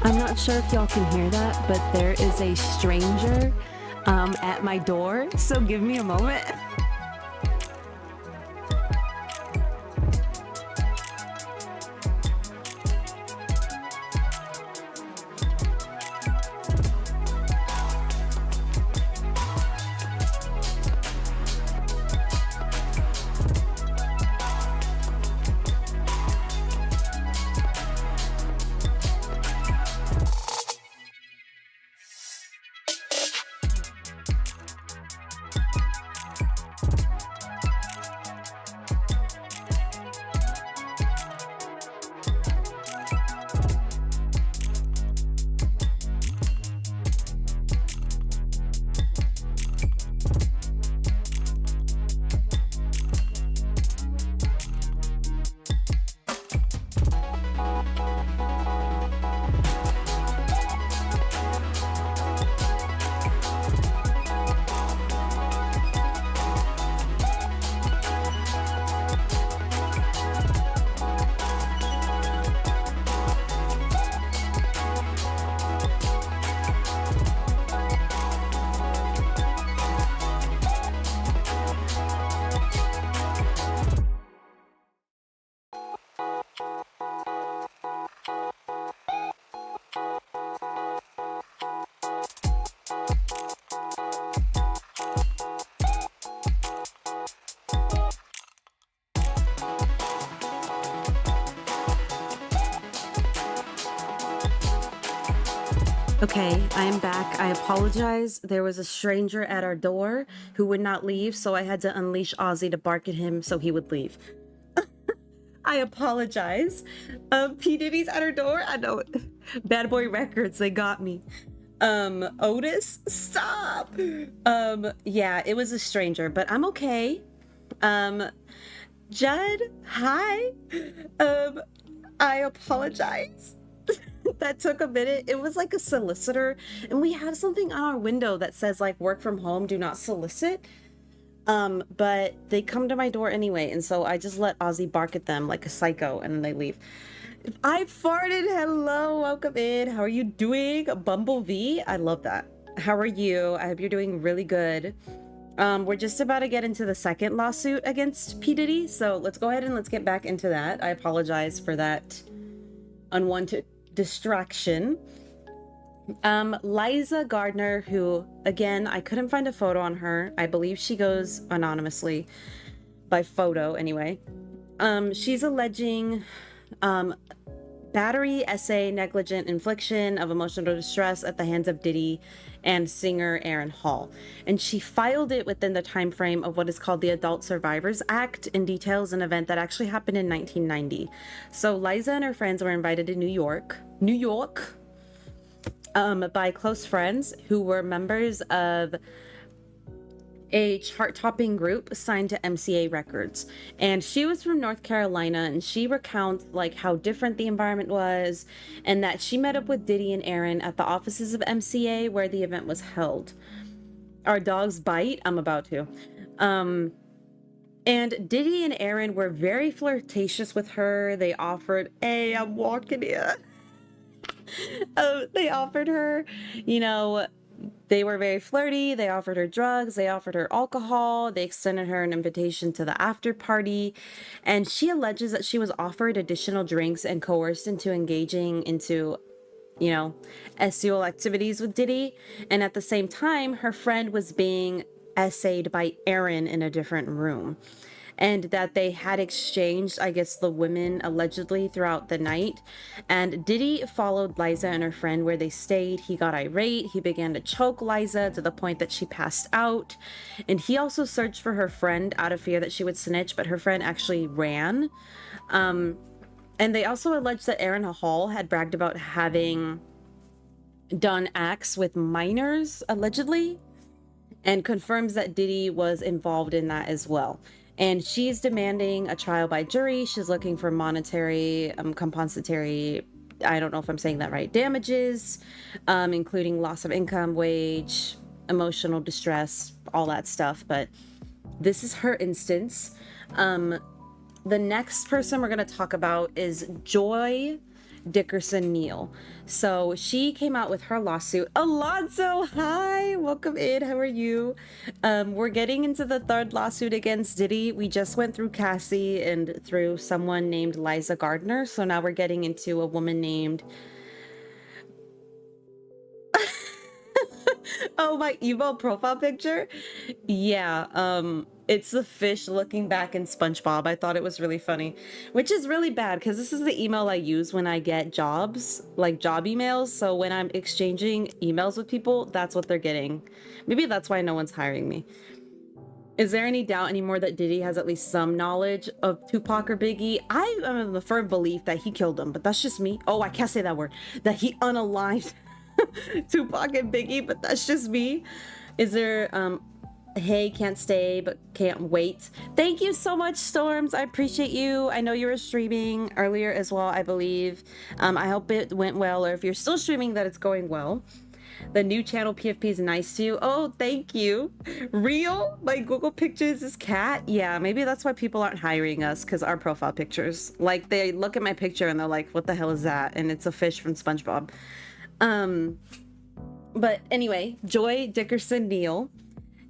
Speaker 1: I'm not sure if y'all can hear that, but there is a stranger at my door, so give me a moment. Okay, I am back. I apologize. There was a stranger at our door who would not leave, so I had to unleash 𝐼𝐲𝐿 to bark at him so he would leave. I apologize. P. Diddy's at our door. I know. Bad Boy Records, they got me. Otis, stop. Yeah, it was a stranger, but I'm okay. Judd, hi. I apologize. That took a minute. It was like a solicitor, and we have something on our window that says like work from home, do not solicit. But they come to my door anyway, and so I just let 𝐼𝐲𝐿 bark at them like a psycho, and then they leave. I farted. Hello, welcome in. How are you doing? Bumblebee, I love that. How are you? I hope you're doing really good. We're just about to get into the second lawsuit against P. Diddy, so let's go ahead and let's get back into that. I apologize for that unwanted distraction. 𝐼𝐬𝐿𝐿 Gardner, who again, I couldn't find a photo on her. I believe she goes anonymously by photo anyway. She's alleging battery, essay, negligent infliction of emotional distress at the hands of Diddy and singer Aaron Hall, and she filed it within the time frame of what is called the Adult Survivors Act and details an event that actually happened in 1990. So 𝐼𝐬𝐿 and her friends were invited to New York, by close friends who were members of a chart-topping group signed to MCA Records. And she was from North Carolina, and she recounts like how different the environment was, and that she met up with Diddy and Aaron at the offices of MCA where the event was held. Our dogs bite. I'm about to. And Diddy and Aaron were very flirtatious with her. They offered, hey, I'm walking here. They offered her, you know, they were very flirty. They offered her drugs. They offered her alcohol. They extended her an invitation to the after party. And she alleges that she was offered additional drinks and coerced into engaging into, you know, sexual activities with Diddy. And at the same time, her friend was being essayed by Aaron in a different room. And that they had exchanged, I guess, the women allegedly throughout the night. And Diddy followed 𝐼𝐬𝐿 and her friend where they stayed. He got irate. He began to choke 𝐼𝐬𝐿 to the point that she passed out. And he also searched for her friend out of fear that she would snitch, but her friend actually ran. And they also alleged that Aaron Hall had bragged about having done acts with minors, allegedly, and confirms that Diddy was involved in that as well. And she's demanding a trial by jury. She's looking for monetary, compensatory, I don't know if I'm saying that right, damages, including loss of income, wage, emotional distress, all that stuff. But this is her instance. The next person we're going to talk about is Joy Dickerson Neal. So she came out with her lawsuit. Alonzo, hi, welcome in. How are you? We're getting into the third lawsuit against Diddy. We just went through Cassie and through someone named 𝐼𝐬𝐿 Gardner. So now we're getting into a woman named oh, my email profile picture. Yeah, it's the fish looking back in SpongeBob. I thought it was really funny, which is really bad because this is the email I use when I get jobs, like job emails. So when I'm exchanging emails with people, that's what they're getting. Maybe that's why no one's hiring me. Is there any doubt anymore that Diddy has at least some knowledge of Tupac or Biggie? I am of the firm belief that he killed them, but that's just me. Oh, I can't say that word. That he unaligned Tupac and Biggie, but that's just me. Is there hey, can't stay but can't wait. Thank you so much, Storms. I appreciate you. I know you were streaming earlier as well, I believe. I hope it went well, or if you're still streaming, that it's going well. The new channel PFP is nice to you. Oh, thank you. Real? My Google pictures is cat? Yeah, maybe that's why people aren't hiring us, because our profile pictures, like, they look at my picture and they're like, what the hell is that? And it's a fish from SpongeBob. But anyway, Joy Dickerson Neal,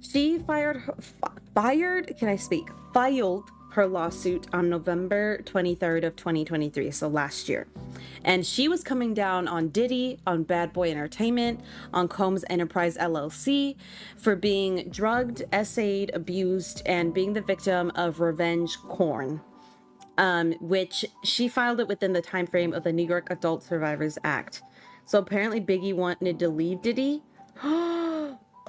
Speaker 1: she filed her lawsuit on November 23rd of 2023, so last year. And she was coming down on Diddy, on Bad Boy Entertainment, on 𝐼𝐬𝐞𝐫 Enterprise LLC for being drugged, essayed, abused, and being the victim of revenge porn, which she filed it within the time frame of the New York Adult Survivors Act. So apparently Biggie wanted to leave Diddy.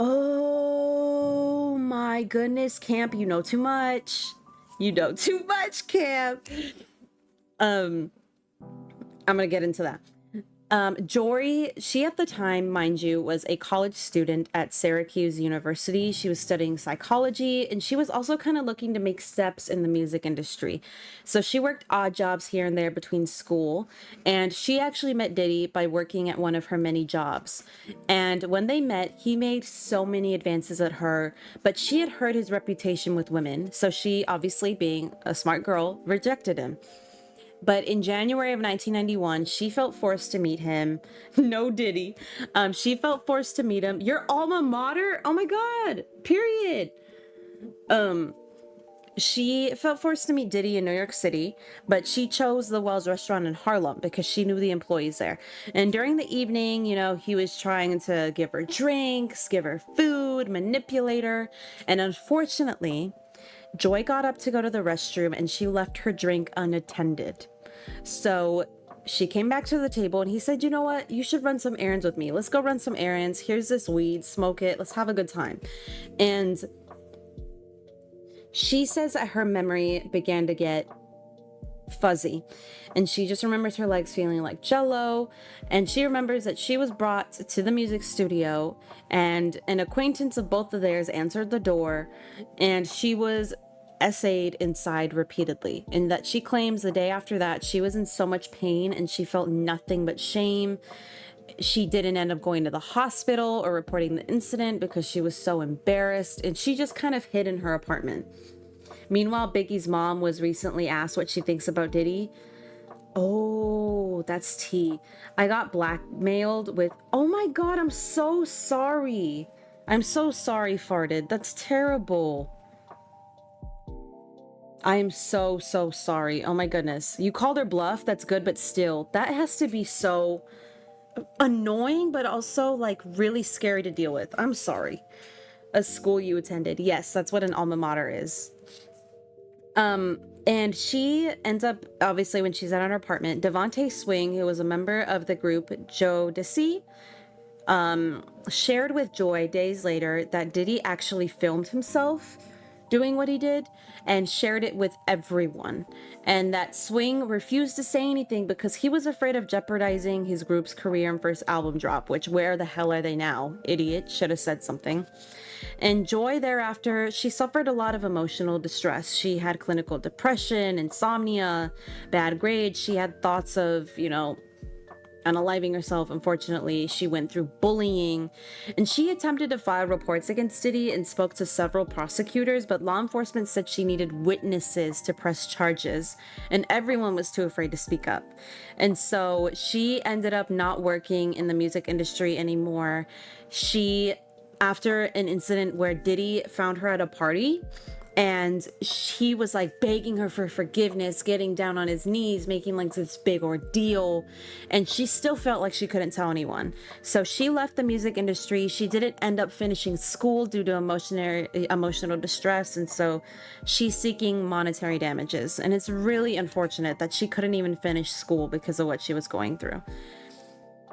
Speaker 1: Oh my goodness, Camp, you know too much. You know too much, Camp. I'm gonna get into that. Jory, she at the time, mind you, was a college student at Syracuse University. She was studying psychology, and she was also kind of looking to make steps in the music industry. So she worked odd jobs here and there between school, and she actually met Diddy by working at one of her many jobs. And when they met, he made so many advances at her, but she had heard his reputation with women, so she, obviously being a smart girl, rejected him. But in January of 1991, she felt forced to meet him. No Diddy. She felt forced to meet him. Your alma mater? Oh my God. Period. She felt forced to meet Diddy in New York City, but she chose the Wells restaurant in Harlem because she knew the employees there. And during the evening, you know, he was trying to give her drinks, give her food, manipulate her. And unfortunately, Joy got up to go to the restroom and she left her drink unattended. So she came back to the table and he said, you know what? You should run some errands with me. Let's go run some errands. Here's this weed, smoke it. Let's have a good time. And she says that her memory began to get fuzzy and she just remembers her legs feeling like jello, and she remembers that she was brought to the music studio and an acquaintance of both of theirs answered the door and she was essayed inside repeatedly, and that she claims the day after that she was in so much pain and she felt nothing but shame. She didn't end up going to the hospital or reporting the incident because she was so embarrassed, and she just kind of hid in her apartment. Meanwhile, Biggie's mom was recently asked what she thinks about Diddy. Oh, that's tea. I got blackmailed with, oh my God, I'm so sorry. I'm so sorry, farted. That's terrible. I am so sorry. Oh my goodness. You called her bluff. That's good, but still, that has to be so annoying, but also like really scary to deal with. I'm sorry. A school you attended. Yes, that's what an alma mater is. And she ends up, obviously, when she's at her apartment, Devontae Swing, who was a member of the group 𝐻𝐸, shared with Joy days later that Diddy actually filmed himself doing what he did and shared it with everyone, and that Swing refused to say anything because he was afraid of jeopardizing his group's career and first album drop, which where the hell are they now? Idiot, should have said something. And Joy thereafter, she suffered a lot of emotional distress. She had clinical depression, insomnia, bad grades. She had thoughts of, you know, unaliving herself. Unfortunately, she went through bullying, and she attempted to file reports against Diddy and spoke to several prosecutors, but law enforcement said she needed witnesses to press charges, and everyone was too afraid to speak up. And so she ended up not working in the music industry anymore. She, after an incident where Diddy found her at a party, and he was like begging her for forgiveness, getting down on his knees, making like this big ordeal, and she still felt like she couldn't tell anyone. So she left the music industry. She didn't end up finishing school due to emotional distress, and so she's seeking monetary damages. And it's really unfortunate that she couldn't even finish school because of what she was going through.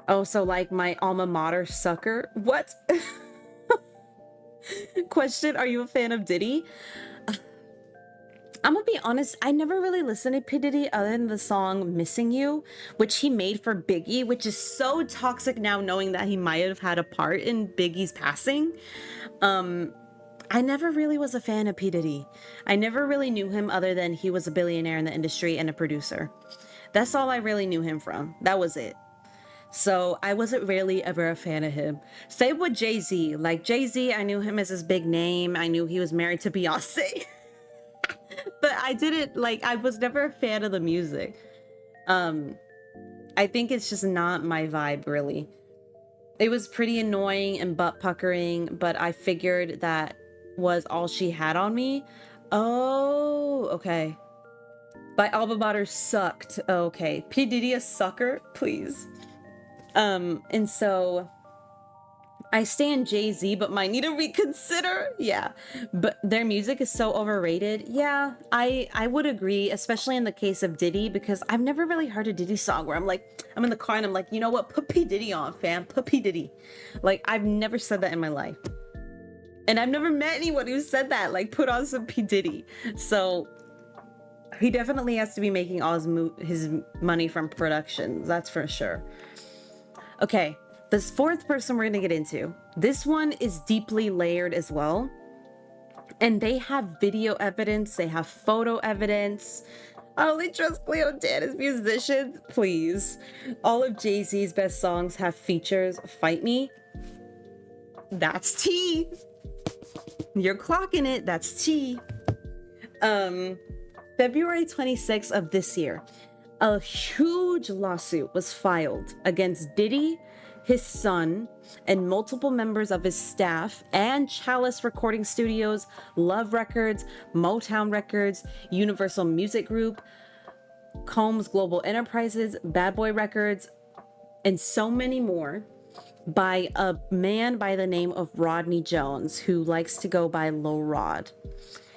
Speaker 1: Oh, so like my alma mater sucker? What? Question, are you a fan of Diddy? I'm gonna be honest, I never really listened to P. Diddy other than the song Missing You, which he made for Biggie, which is so toxic now knowing that he might have had a part in Biggie's passing. I never really was a fan of P. Diddy. I never really knew him other than he was a billionaire in the industry and a producer. That's all I really knew him from. That was it. So I wasn't really ever a fan of him. Same with Jay-Z. Like Jay-Z, I knew him as his big name. I knew he was married to Beyonce. But I didn't like, I was never a fan of the music. I think it's just not my vibe, really. It was pretty annoying and butt puckering, but I figured that was all she had on me. Oh, okay. My alma mater sucked. Okay. P. Diddy a sucker? Please. And so I stand Jay-Z, but might need to reconsider. Yeah, but their music is so overrated. Yeah, I would agree, especially in the case of Diddy, because I've never really heard a Diddy song where I'm like, I'm in the car and I'm like, you know what, put P Diddy on, fam, put P Diddy. Like, I've never said that in my life, and I've never met anyone who said that, like, put on some P Diddy. So he definitely has to be making all his money from production, that's for sure. Okay. This fourth person we're gonna get into, this one is deeply layered as well. And they have video evidence, they have photo evidence. I only trust 𝐼𝐸𝐿𝐽 Dan as musicians, please. All of Jay-Z's best songs have features. Fight Me. That's tea. You're clocking it, that's tea. February 26th of this year, a huge lawsuit was filed against Diddy, his son, and multiple members of his staff, and Chalice Recording Studios, Love Records, Motown Records, Universal Music Group, Combs Global Enterprises, Bad Boy Records, and so many more, by a man by the name of Rodney Jones, who likes to go by Lil Rod.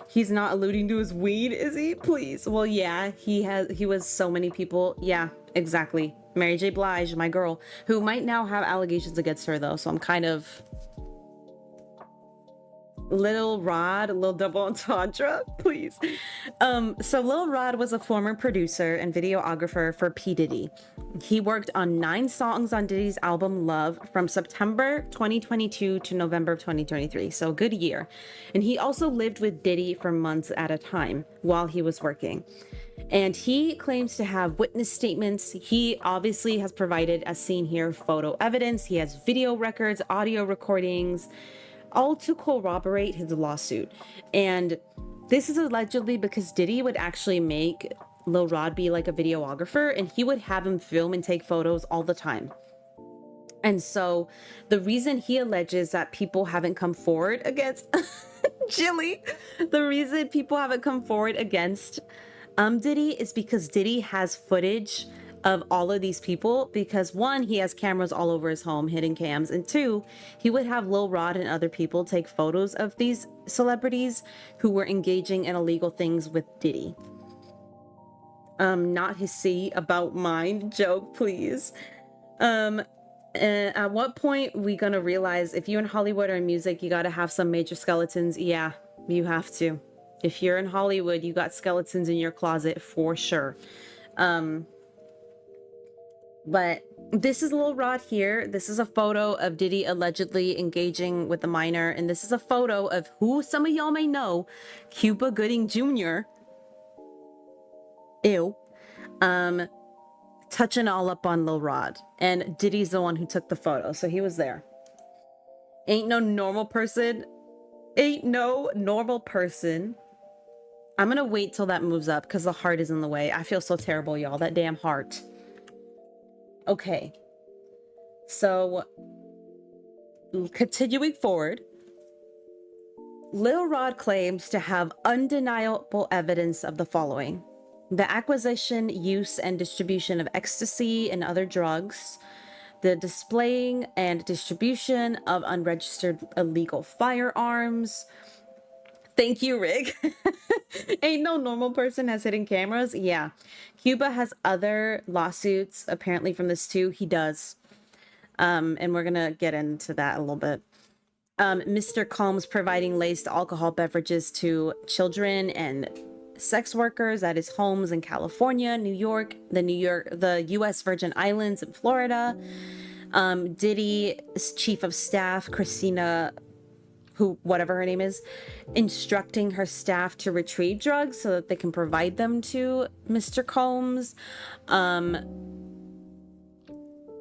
Speaker 1: He's not alluding to his weed, is he? Please. Well, yeah, he was so many people. Yeah, exactly. Mary J. Blige, my girl, who might now have allegations against her, though. So I'm kind of Lil Rod, a little double entendre, please. So Lil Rod was a former producer and videographer for P. Diddy. He worked on 9 songs on Diddy's album Love from September 2022 to November 2023. So a good year. And he also lived with Diddy for months at a time while he was working. And he claims to have witness statements. He obviously has provided, as seen here, photo evidence. He has video records, audio recordings, all to corroborate his lawsuit. And this is allegedly because Diddy would actually make Lil Rod be like a videographer, and he would have him film and take photos all the time. And so the reason he alleges that people haven't come forward against Jilly, the reason people haven't come forward against Diddy is because Diddy has footage of all of these people, because 1, he has cameras all over his home, hidden cams, and 2, he would have Lil Rod and other people take photos of these celebrities who were engaging in illegal things with Diddy. Not his 𝐼𝐸𝐿𝐽 about mine joke, please. At what point we gonna realize if you're in Hollywood or in music, you gotta have some major skeletons? Yeah, you have to. If you're in Hollywood, you got skeletons in your closet for sure. But this is Lil Rod here. This is a photo of Diddy allegedly engaging with a minor. And this is a photo of who some of y'all may know, Cuba Gooding Jr. Ew. Touching all up on Lil Rod. And Diddy's the one who took the photo. So he was there. Ain't no normal person. Ain't no normal person. I'm gonna wait till that moves up because the heart is in the way. I feel so terrible, y'all. That damn heart. Okay. So, continuing forward, Lil Rod claims to have undeniable evidence of the following: the acquisition, use, and distribution of ecstasy and other drugs, the displaying and distribution of unregistered illegal firearms. Thank you, Rick. Ain't no normal person has hidden cameras. Yeah. Cuba has other lawsuits, apparently, from this too. He does. And we're going to get into that a little bit. Mr. Combs providing laced alcohol beverages to children and sex workers at his homes in California, New York, the U.S. Virgin Islands, and Florida. Diddy's chief of staff, Christina, whatever her name is, instructing her staff to retrieve drugs so that they can provide them to Mr. Combs.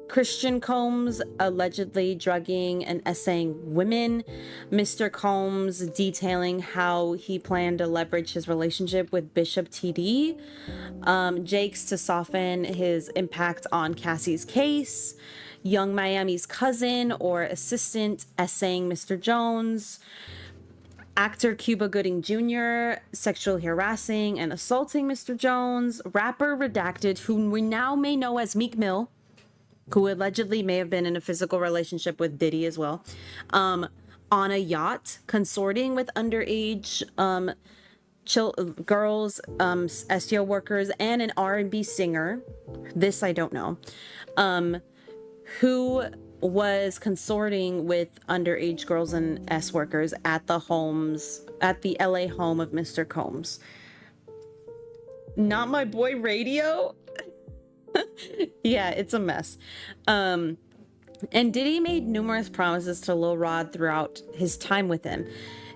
Speaker 1: Christian Combs allegedly drugging and essaying women. Mr. Combs detailing how he planned to leverage his relationship with Bishop TD. Jakes to soften his impact on Cassie's case. Young Miami's cousin or assistant essaying Mr. Jones. Actor Cuba Gooding Jr. sexually harassing and assaulting Mr. Jones. Rapper Redacted, whom we now may know as Meek Mill. who allegedly may have been in a physical relationship with Diddy as well, on a yacht, consorting with underage girls, STO workers, and an R&B singer. This I don't know. Who was consorting with underage girls and S workers at the LA home of Mr. Combs. Not my boy Radio. Yeah, it's a mess. And Diddy made numerous promises to Lil Rod throughout his time with him,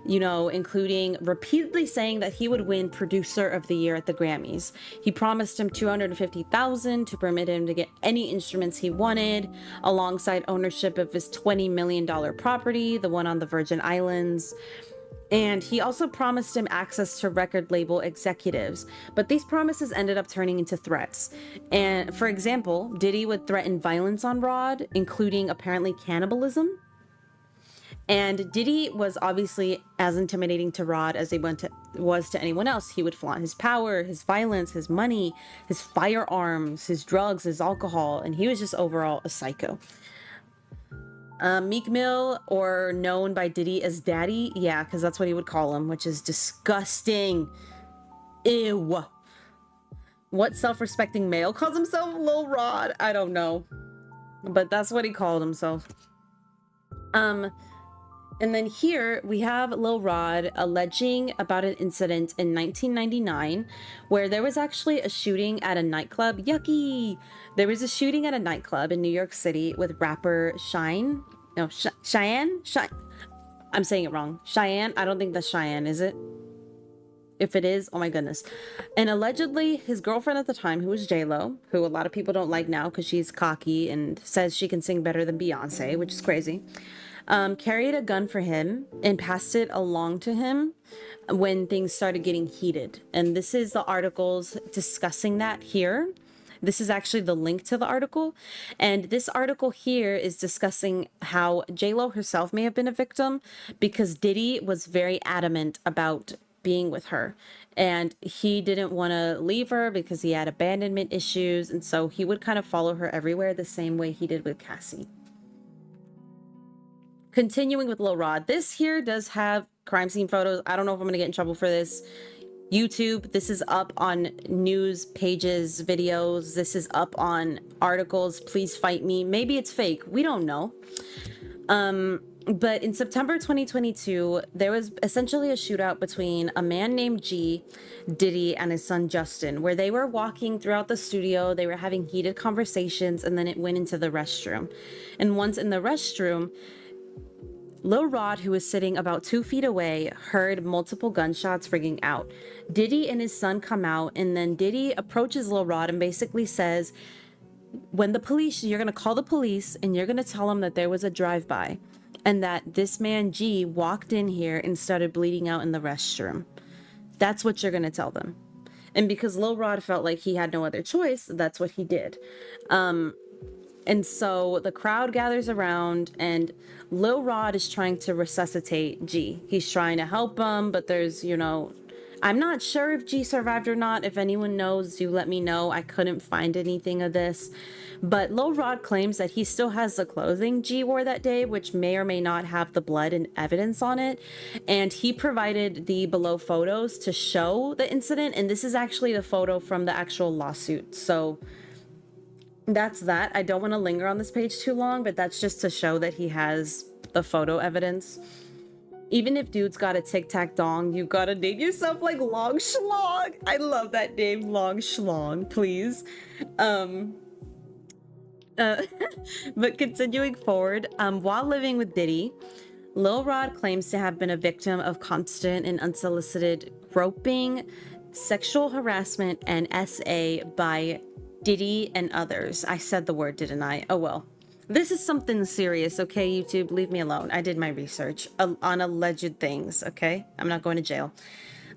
Speaker 1: you know, including repeatedly saying that he would win Producer of the Year at the Grammys. He promised him $250,000 to permit him to get any instruments he wanted, alongside ownership of his $20 million property, the one on the Virgin Islands. And he also promised him access to record label executives, but these promises ended up turning into threats. And for example, Diddy would threaten violence on Rod, including apparently cannibalism. And Diddy was obviously as intimidating to Rod as he was to anyone else. He would flaunt his power, his violence, his money, his firearms, his drugs, his alcohol, and he was just overall a psycho. Meek Mill, or known by Diddy as Daddy, yeah, because that's what he would call him, which is disgusting. Ew. What self-respecting male calls himself Lil Rod? I don't know, but that's what he called himself. And then here we have Lil Rod alleging about an incident in 1999 where there was actually a shooting at a nightclub. Yucky! There was a shooting at a nightclub in New York City with rapper Cheyenne. I'm saying it wrong. Cheyenne? I don't think that's Cheyenne, is it? If it is, oh my goodness. And allegedly his girlfriend at the time, who was 𝐼𝐻𝐿, who a lot of people don't like now because she's cocky and says she can sing better than Beyonce, which is crazy, carried a gun for him and passed it along to him when things started getting heated. And this is the articles discussing that here. This is actually the link to the article. And this article here is discussing how 𝐽-Lo herself may have been a victim because Diddy was very adamant about being with her. And he didn't want to leave her because he had abandonment issues. And so he would kind of follow her everywhere the same way he did with Cassie. Continuing with Lil Rod, this here does have crime scene photos. I don't know if I'm gonna get in trouble for this. YouTube, this is up on news pages, videos. This is up on articles. Please fight me. Maybe it's fake. We don't know. But in September 2022, there was essentially a shootout between a man named G, Diddy, and his son Justin, where they were walking throughout the studio. They were having heated conversations, and then it went into the restroom. And once in the restroom, Lil Rod, who was sitting about 2 feet away, heard multiple gunshots ringing out. Diddy and his son come out, and then Diddy approaches Lil Rod and basically says, when the police, you're going to call the police and you're going to tell them that there was a drive-by and that this man G walked in here and started bleeding out in the restroom. That's what you're going to tell them. And because Lil Rod felt like he had no other choice, that's what he did. And so the crowd gathers around and Lil Rod is trying to resuscitate G. He's trying to help him, but there's, you know, I'm not sure if G survived or not. If anyone knows, do let me know. I couldn't find anything of this. But Lil Rod claims that he still has the clothing G wore that day, which may or may not have the blood and evidence on it. And he provided the below photos to show the incident. And this is actually the photo from the actual lawsuit. So that's that. I don't want to linger on this page too long, but that's just to show that he has the photo evidence. Even if dude's got a Tic Tac dong, you gotta name yourself like Long Schlong. I love that name, Long Schlong, please. But continuing forward, while living with Diddy, Lil Rod claims to have been a victim of constant and unsolicited groping, sexual harassment, and SA by Diddy and others. I said the word, didn't I? Oh well. This is something serious, okay, YouTube? Leave me alone. I did my research on alleged things, okay? I'm not going to jail.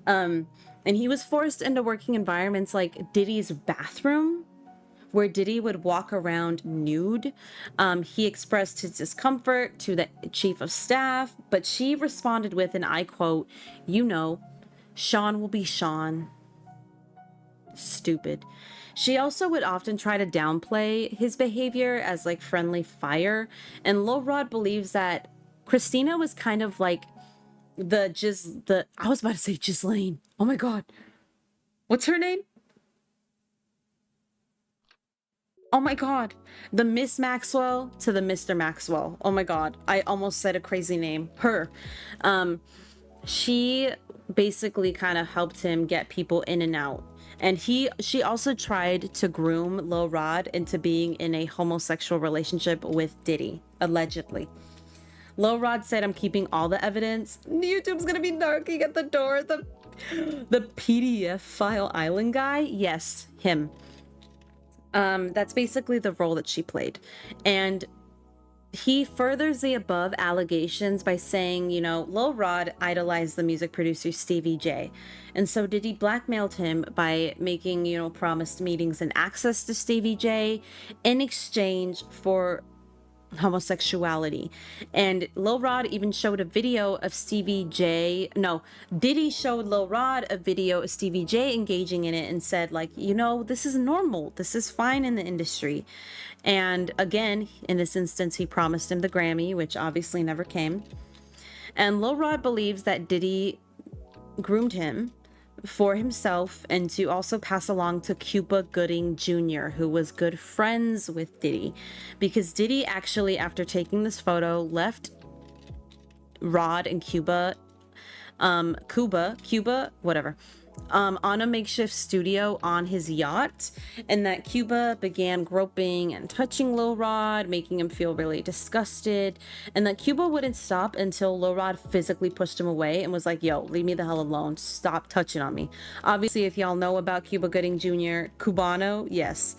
Speaker 1: And he was forced into working environments like Diddy's bathroom, where Diddy would walk around nude. He expressed his discomfort to the chief of staff, but she responded with, and I quote, "You know, Sean will be Sean." Stupid. stupid. She also would often try to downplay his behavior as like friendly fire, and Lil Rod believes that Christina was kind of like I was about to say Ghislaine. Oh my god. What's her name? Oh my god. The Miss Maxwell to the Mr. Maxwell. Oh my god. I almost said a crazy name. Her. She basically kind of helped him get people in and out. And she also tried to groom Lil Rod into being in a homosexual relationship with Diddy, allegedly. Lil Rod said, "I'm keeping all the evidence." YouTube's gonna be knocking at the door. The PDF file island guy? Yes, him. That's basically the role that she played. And he furthers the above allegations by saying, you know, Lil Rod idolized the music producer Stevie J. And so Diddy blackmailed him by making, you know, promised meetings and access to Stevie J in exchange for homosexuality. And Lil Rod even showed a video of Diddy showed Lil Rod a video of Stevie J engaging in it and said, like, you know, this is normal, this is fine in the industry. And again, in this instance, he promised him the Grammy, which obviously never came. And Lil Rod believes that Diddy groomed him for himself and to also pass along to 𝐝𝐫𝐞𝐝 Jr., who was good friends with Diddy, because Diddy actually, after taking this photo, left Rod and 𝐜𝐵, whatever, on a makeshift studio on his yacht, and that 𝐜𝐵 began groping and touching Lil Rod, making him feel really disgusted, and that 𝐜𝐵 wouldn't stop until Lil Rod physically pushed him away and was like, "Yo, leave me the hell alone, stop touching on me." Obviously, if y'all know about 𝐜𝐵𝐞𝐝 Jr., Cubano, yes.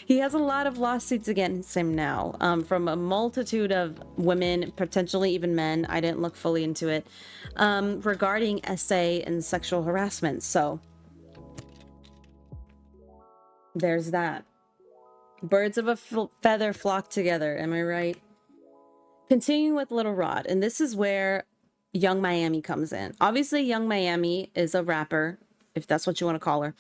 Speaker 1: He has a lot of lawsuits against him now, from a multitude of women, potentially even men, I didn't look fully into it, regarding SA and sexual harassment. So there's that. Birds of a feather flock together, am I right? Continuing with Lil Rod, and this is where 𝐼𝐬𝐼𝐬𝐼 comes in. Obviously, 𝐼𝐬𝐼𝐬𝐼 is a rapper, if that's what you want to call her,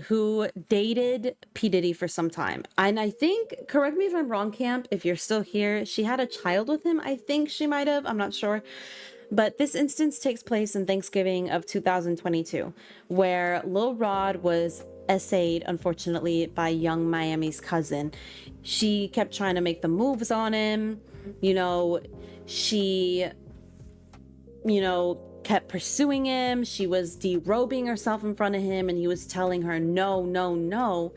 Speaker 1: who dated P. Diddy for some time. And I think, correct me if I'm wrong, Camp, if you're still here, she had a child with him. I think she might have, I'm not sure. But this instance takes place in Thanksgiving of 2022, where Lil Rod was essayed, unfortunately, by 𝐼𝐬𝐼𝐬𝐼's cousin. She kept trying to make the moves on him. You know, she, you know, kept pursuing him. She was derobing herself in front of him, and he was telling her, no, no, no.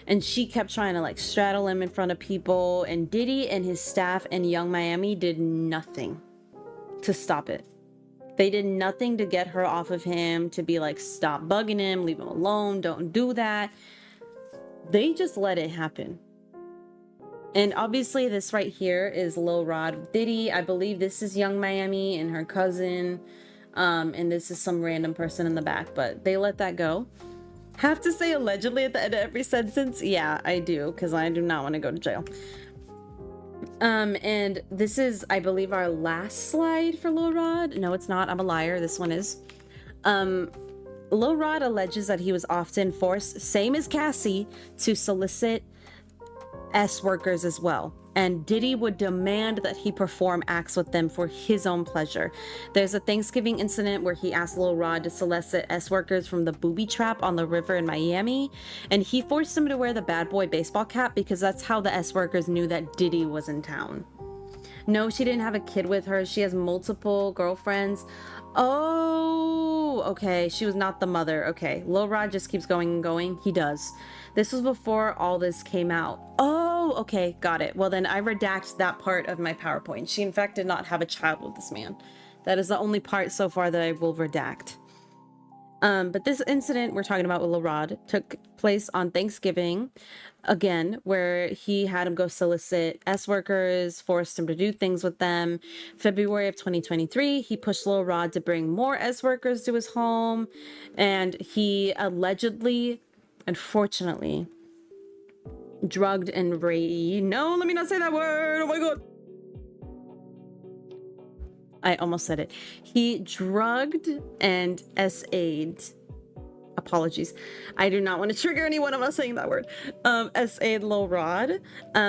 Speaker 1: And she kept trying to like straddle him in front of people. And Diddy and his staff and 𝐼𝐬𝐼𝐼 did nothing to stop it. They did nothing to get her off of him, to be like, stop bugging him, leave him alone, don't do that. They just let it happen. And obviously this right here is Lil Rod with Diddy. I believe this is 𝐼𝐬𝐼𝐼 and her cousin, and this is some random person in the back, but they let that go. Have to say allegedly at the end of every sentence? Yeah, I do, because I do not want to go to jail. And this is, I believe, our last slide for Lil Rod. No, it's not. I'm a liar. This one is. Lil Rod alleges that he was often forced, same as Cassie, to solicit workers as well. And Diddy would demand that he perform acts with them for his own pleasure. There's a Thanksgiving incident where he asked Lil Rod to solicit workers from the booby trap on the river in Miami, and he forced him to wear the bad boy baseball cap because that's how the workers knew that Diddy was in town. No, she didn't have a kid with her. She has multiple girlfriends. Oh, okay. She was not the mother. Okay. Lil Rod just keeps going and going. He does. This was before all this came out. Oh, okay. Got it. Well, then I redact that part of my PowerPoint. She, in fact, did not have a child with this man. That is the only part so far that I will redact. But this incident we're talking about with Lil Rod took place on Thanksgiving, again, where he had him go solicit workers, forced him to do things with them. February of 2023, he pushed Lil Rod to bring more workers to his home, and he allegedly, unfortunately, drugged and raped. No, let me not say that word. Oh my god. I almost said it. He drugged and SA'd apologies. I do not want to trigger anyone. I'm not saying that word. S.A. Lil Rod,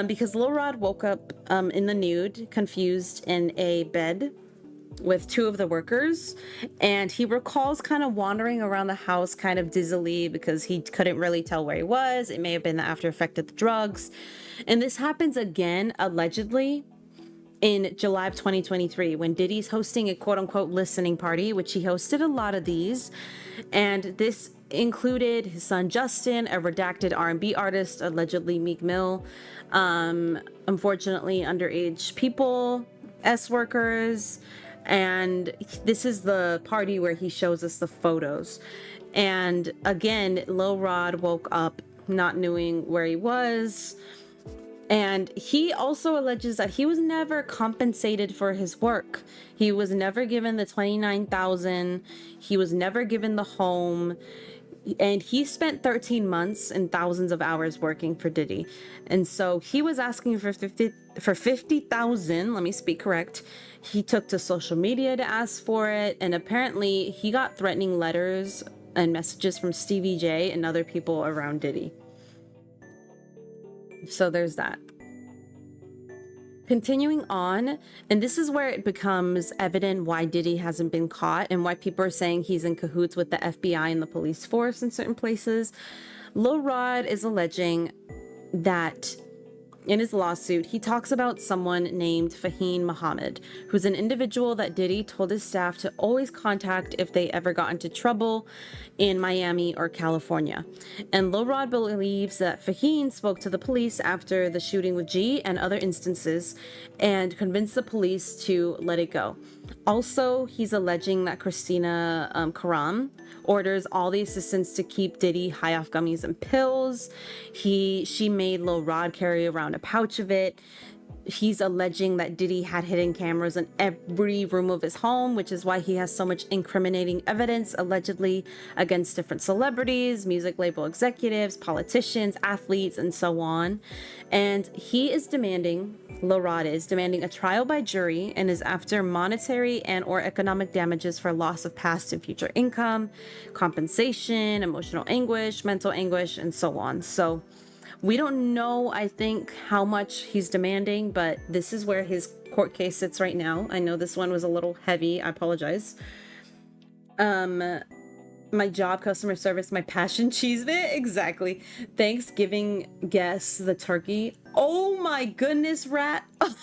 Speaker 1: because Lil Rod woke up in the nude, confused in a bed with two of the workers, and he recalls kind of wandering around the house kind of dizzily because he couldn't really tell where he was. It may have been the after effect of the drugs. And this happens again, allegedly, in July of 2023, when Diddy's hosting a quote-unquote listening party, which he hosted a lot of these, and this included his son Justin, a redacted R&B artist, allegedly Meek Mill, unfortunately underage people, workers, and this is the party where he shows us the photos. And again, Lil Rod woke up not knowing where he was. And he also alleges that he was never compensated for his work. He was never given the $29,000. He was never given the home. And he spent 13 months and thousands of hours working for Diddy. And so he was asking for $50,000. Let me speak correct. He took to social media to ask for it. And apparently he got threatening letters and messages from Stevie J and other people around Diddy. So there's that. Continuing on, and this is where it becomes evident why Diddy hasn't been caught and why people are saying he's in cahoots with the FBI and the police force in certain places. Lil Rod is alleging that in his lawsuit, he talks about someone named Fahim Muhammad, who's an individual that Diddy told his staff to always contact if they ever got into trouble in Miami or California. And Lil Rod believes that Fahim spoke to the police after the shooting with G and other instances and convinced the police to let it go. Also, he's alleging that Christina Karam orders all the assistants to keep Diddy high off gummies and pills. She made Lil Rod carry around a pouch of it. He's alleging that Diddy had hidden cameras in every room of his home, which is why he has so much incriminating evidence, allegedly, against different celebrities, music label executives, politicians, athletes, and so on. And he is demanding, Lil Rod is demanding a trial by jury and is after monetary and or economic damages for loss of past and future income, compensation, emotional anguish, mental anguish, and so on. So we don't know, I think, how much he's demanding, but this is where his court case sits right now. I know this one was a little heavy. I apologize. My job, customer service, my passion, 𝐼𝐬𝐬𝐿. Exactly. Thanksgiving guests, the turkey. Oh my goodness, rat. Oh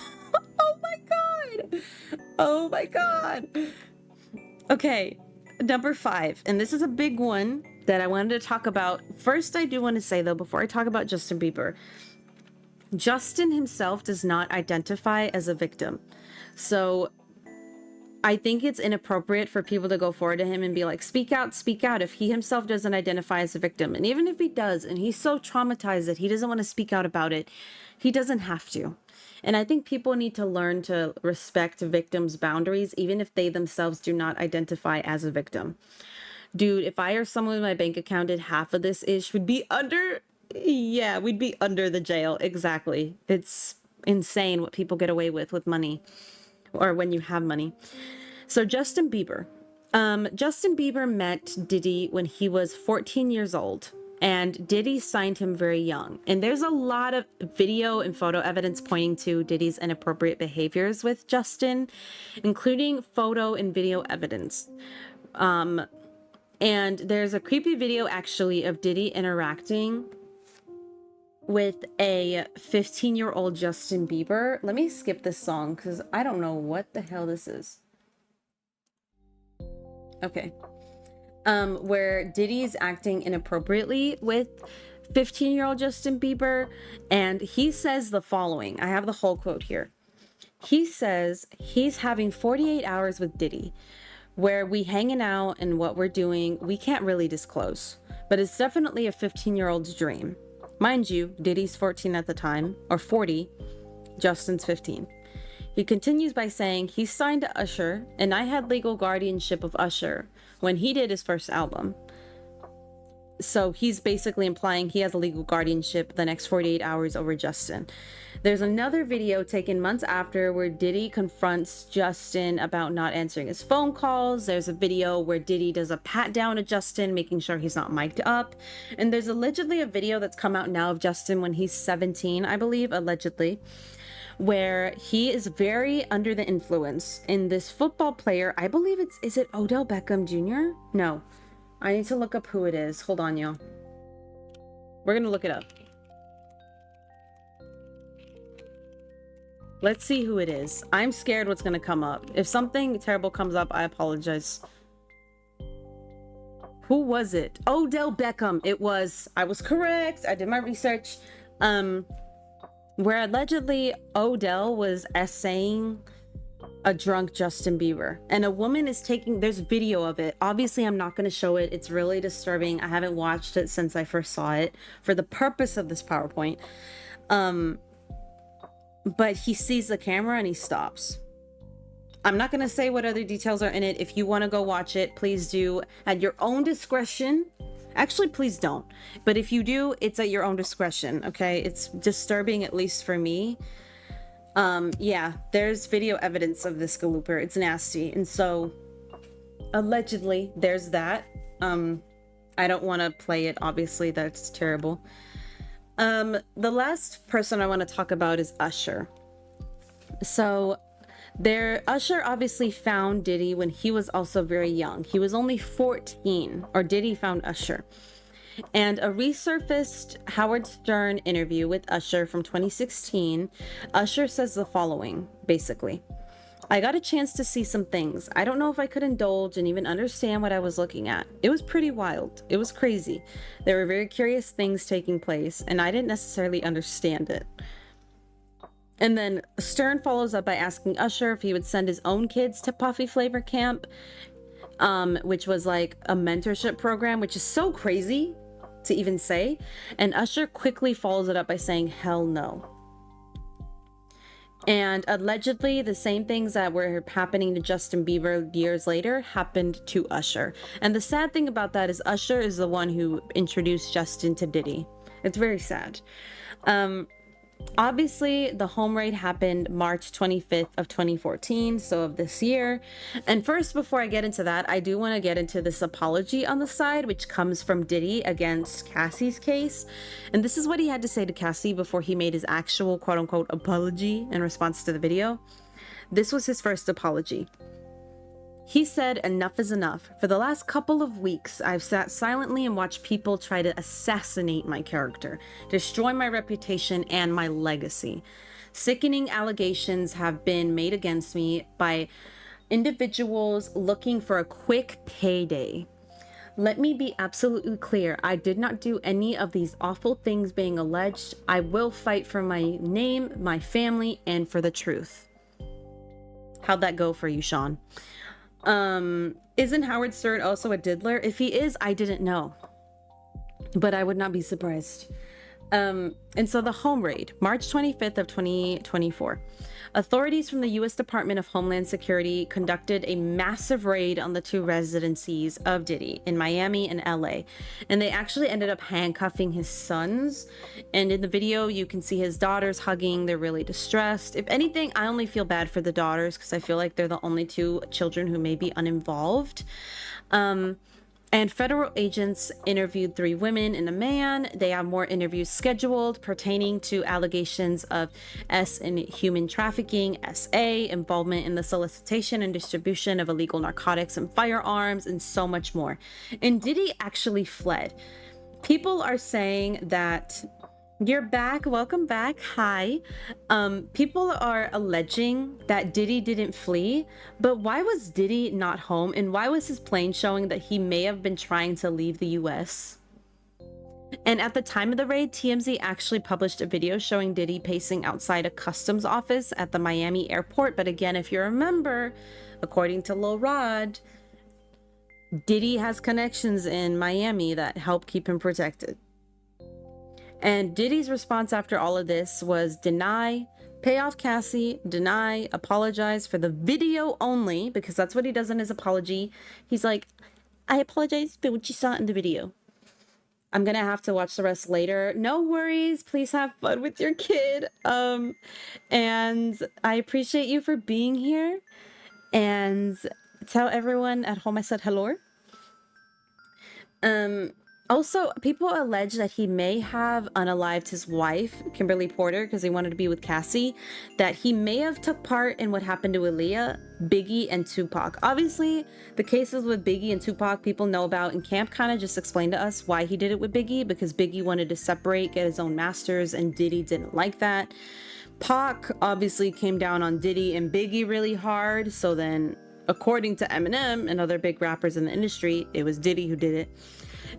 Speaker 1: my God. Oh my God. Okay, number 5. And this is a big one that I wanted to talk about. First, I do want to say, though, before I talk about Justin Bieber, Justin himself does not identify as a victim. So I think it's inappropriate for people to go forward to him and be like, speak out, if he himself doesn't identify as a victim. And even if he does, and he's so traumatized that he doesn't want to speak out about it, he doesn't have to. And I think people need to learn to respect victims' boundaries, even if they themselves do not identify as a victim. Dude, if I or someone with my bank account did half of this ish, we'd be under the jail. Exactly. It's insane what people get away with money, or when you have money. So Justin Bieber. Justin Bieber met Diddy when he was 14 years old, and Diddy signed him very young. And there's a lot of video and photo evidence pointing to Diddy's inappropriate behaviors with Justin, including photo and video evidence. And there's a creepy video, actually, of Diddy interacting with a 15-year-old Justin Bieber. Let me skip this song because I don't know what the hell this is. Okay. Where Diddy's acting inappropriately with 15-year-old Justin Bieber. And he says the following. I have the whole quote here. He says he's having 48 hours with Diddy, where we hanging out and what we're doing, we can't really disclose. But it's definitely a 15-year-old's dream. Mind you, Diddy's 14 at the time, or 40, Justin's 15. He continues by saying he's signed to Usher, and I had legal guardianship of Usher when he did his first album. So he's basically implying he has a legal guardianship the next 48 hours over Justin. There's another video taken months after where Diddy confronts Justin about not answering his phone calls. There's a video where Diddy does a pat down to Justin, making sure he's not mic'd up. And there's allegedly a video that's come out now of Justin when he's 17, I believe, allegedly, where he is very under the influence. And this football player, I believe is it Odell Beckham Jr.? No, I need to look up who it is. Hold on, y'all. We're gonna look it up. Let's see who it is. I'm scared what's gonna come up. If something terrible comes up, I apologize. Who was it? Odell Beckham. It was. I was correct. I did my research. Where allegedly Odell was essaying a drunk Justin Bieber. And a woman is taking... There's video of it. Obviously, I'm not going to show it. It's really disturbing. I haven't watched it since I first saw it for the purpose of this PowerPoint. But he sees the camera and he stops. I'm not going to say what other details are in it. If you want to go watch it, please do at your own discretion. Actually, please don't. But if you do, it's at your own discretion, okay? It's disturbing, at least for me. Yeah, there's video evidence of this 𝐼𝐽𝐬. It's nasty. And so, allegedly, there's that. I don't want to play it, obviously. That's terrible. The last person I want to talk about is Usher. So Usher obviously found Diddy when he was also very young. He was only 14, or Diddy found Usher. And a resurfaced Howard Stern interview with Usher from 2016, Usher says the following, basically. I got a chance to see some things. I don't know if I could indulge and even understand what I was looking at. It was pretty wild. It was crazy. There were very curious things taking place, and I didn't necessarily understand it. And then Stern follows up by asking Usher if he would send his own kids to Puffy Flavor Camp, which was like a mentorship program, which is so crazy to even say. And Usher quickly follows it up by saying, hell no. And allegedly, the same things that were happening to Justin Bieber years later happened to Usher. And the sad thing about that is Usher is the one who introduced Justin to Diddy. It's very sad. Obviously, the home raid happened March 25th of 2014, so of this year. And first, before I get into that, I do want to get into this apology on the side, which comes from Diddy against Cassie's case. And this is what he had to say to Cassie before he made his actual quote-unquote apology in response to the video. This was his first apology. He said, enough is enough. For the last couple of weeks, I've sat silently and watched people try to assassinate my character, destroy my reputation and my legacy. Sickening allegations have been made against me by individuals looking for a quick payday. Let me be absolutely clear. I did not do any of these awful things being alleged. I will fight for my name, my family, and for the truth. How'd that go for you, Sean? Isn't Howard Stern also a diddler? If he is, I didn't know, but I would not be surprised. And so the home raid, March 25th of 2024. Authorities from the U.S. Department of Homeland Security conducted a massive raid on the two residencies of Diddy in Miami and LA. And they actually ended up handcuffing his sons. And in the video, you can see his daughters hugging. They're really distressed. If anything, I only feel bad for the daughters because I feel like they're the only two children who may be uninvolved. And federal agents interviewed 3 women and a man. They have more interviews scheduled pertaining to allegations of S in human trafficking, SA, involvement in the solicitation and distribution of illegal narcotics and firearms, and so much more. And Diddy actually fled. People are saying that you're back. Welcome back. Hi. People are alleging that Diddy didn't flee, but why was Diddy not home? And why was his plane showing that he may have been trying to leave the US? And at the time of the raid, TMZ actually published a video showing Diddy pacing outside a customs office at the Miami airport. But again, if you remember, according to Lil Rod, Diddy has connections in Miami that help keep him protected. And Diddy's response after all of this was deny, pay off Cassie, deny, apologize for the video only, because that's what he does in his apology. He's like, I apologize for what you saw in the video. I'm gonna have to watch the rest later. No worries. Please have fun with your kid. And I appreciate you for being here. And tell everyone at home I said hello. Also, people allege that he may have unalived his wife, Kimberly Porter, because he wanted to be with Cassie, that he may have took part in what happened to Aaliyah, Biggie, and Tupac. Obviously, the cases with Biggie and Tupac people know about, and Camp kind of just explained to us why he did it with Biggie, because Biggie wanted to separate, get his own masters, and Diddy didn't like that. Pac obviously came down on Diddy and Biggie really hard, so then, according to Eminem and other big rappers in the industry, it was Diddy who did it.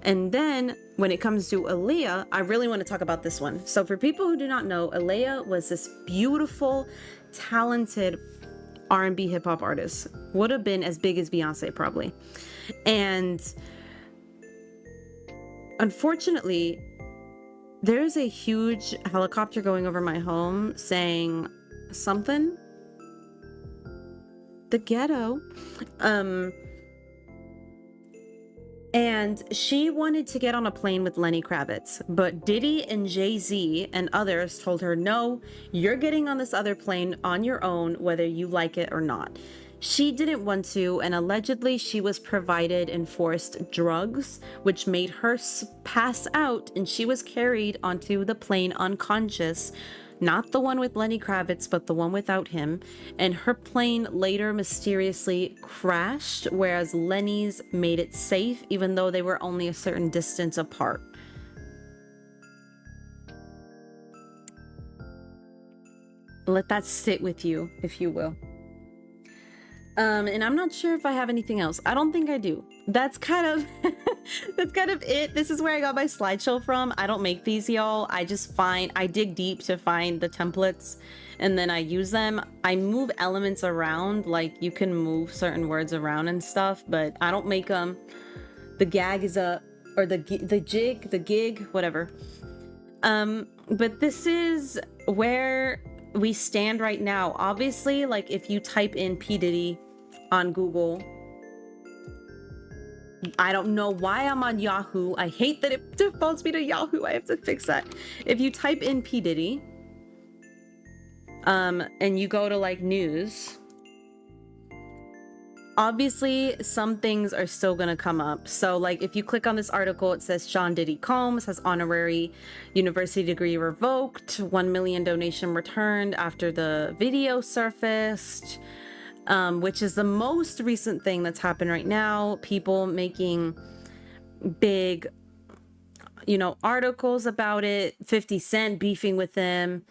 Speaker 1: And then when it comes to 𝐼𝐬𝐜𝐿𝐼𝐻, I really want to talk about this one. So for people who do not know, 𝐼𝐬𝐜𝐿𝐼𝐻 was this beautiful, talented R&B hip hop artist. Would have been as big as Beyonce probably. And unfortunately, there's a huge helicopter going over my home saying something. The ghetto. And she wanted to get on a plane with Lenny Kravitz, but Diddy and Jay-Z and others told her, no, you're getting on this other plane on your own, whether you like it or not. She didn't want to, and allegedly she was provided enforced drugs, which made her pass out, and she was carried onto the plane unconscious. Not the one with Lenny Kravitz, but the one without him. And her plane later mysteriously crashed, whereas Lenny's made it safe, even though they were only a certain distance apart. Let that sit with you, if you will. And I'm not sure if I have anything else. I don't think I do. That's kind of that's kind of it. This is where I got my slideshow from. I don't make these, y'all. I dig deep to find the templates and then I use them. I move elements around, like you can move certain words around and stuff, but I don't make them. The gag is or the gig, whatever. But this is where we stand right now. Obviously, like if you type in P. Diddy on Google, I don't know why I'm on Yahoo. I hate that it defaults me to Yahoo. I have to fix that. If you type in P. Diddy, and you go to like news, obviously some things are still gonna come up. So like if you click on this article, it says Sean Diddy Combs has honorary university degree revoked, 1 million donation returned after the video surfaced, which is the most recent thing that's happened right now. People making big, articles about it, 50 Cent beefing with them,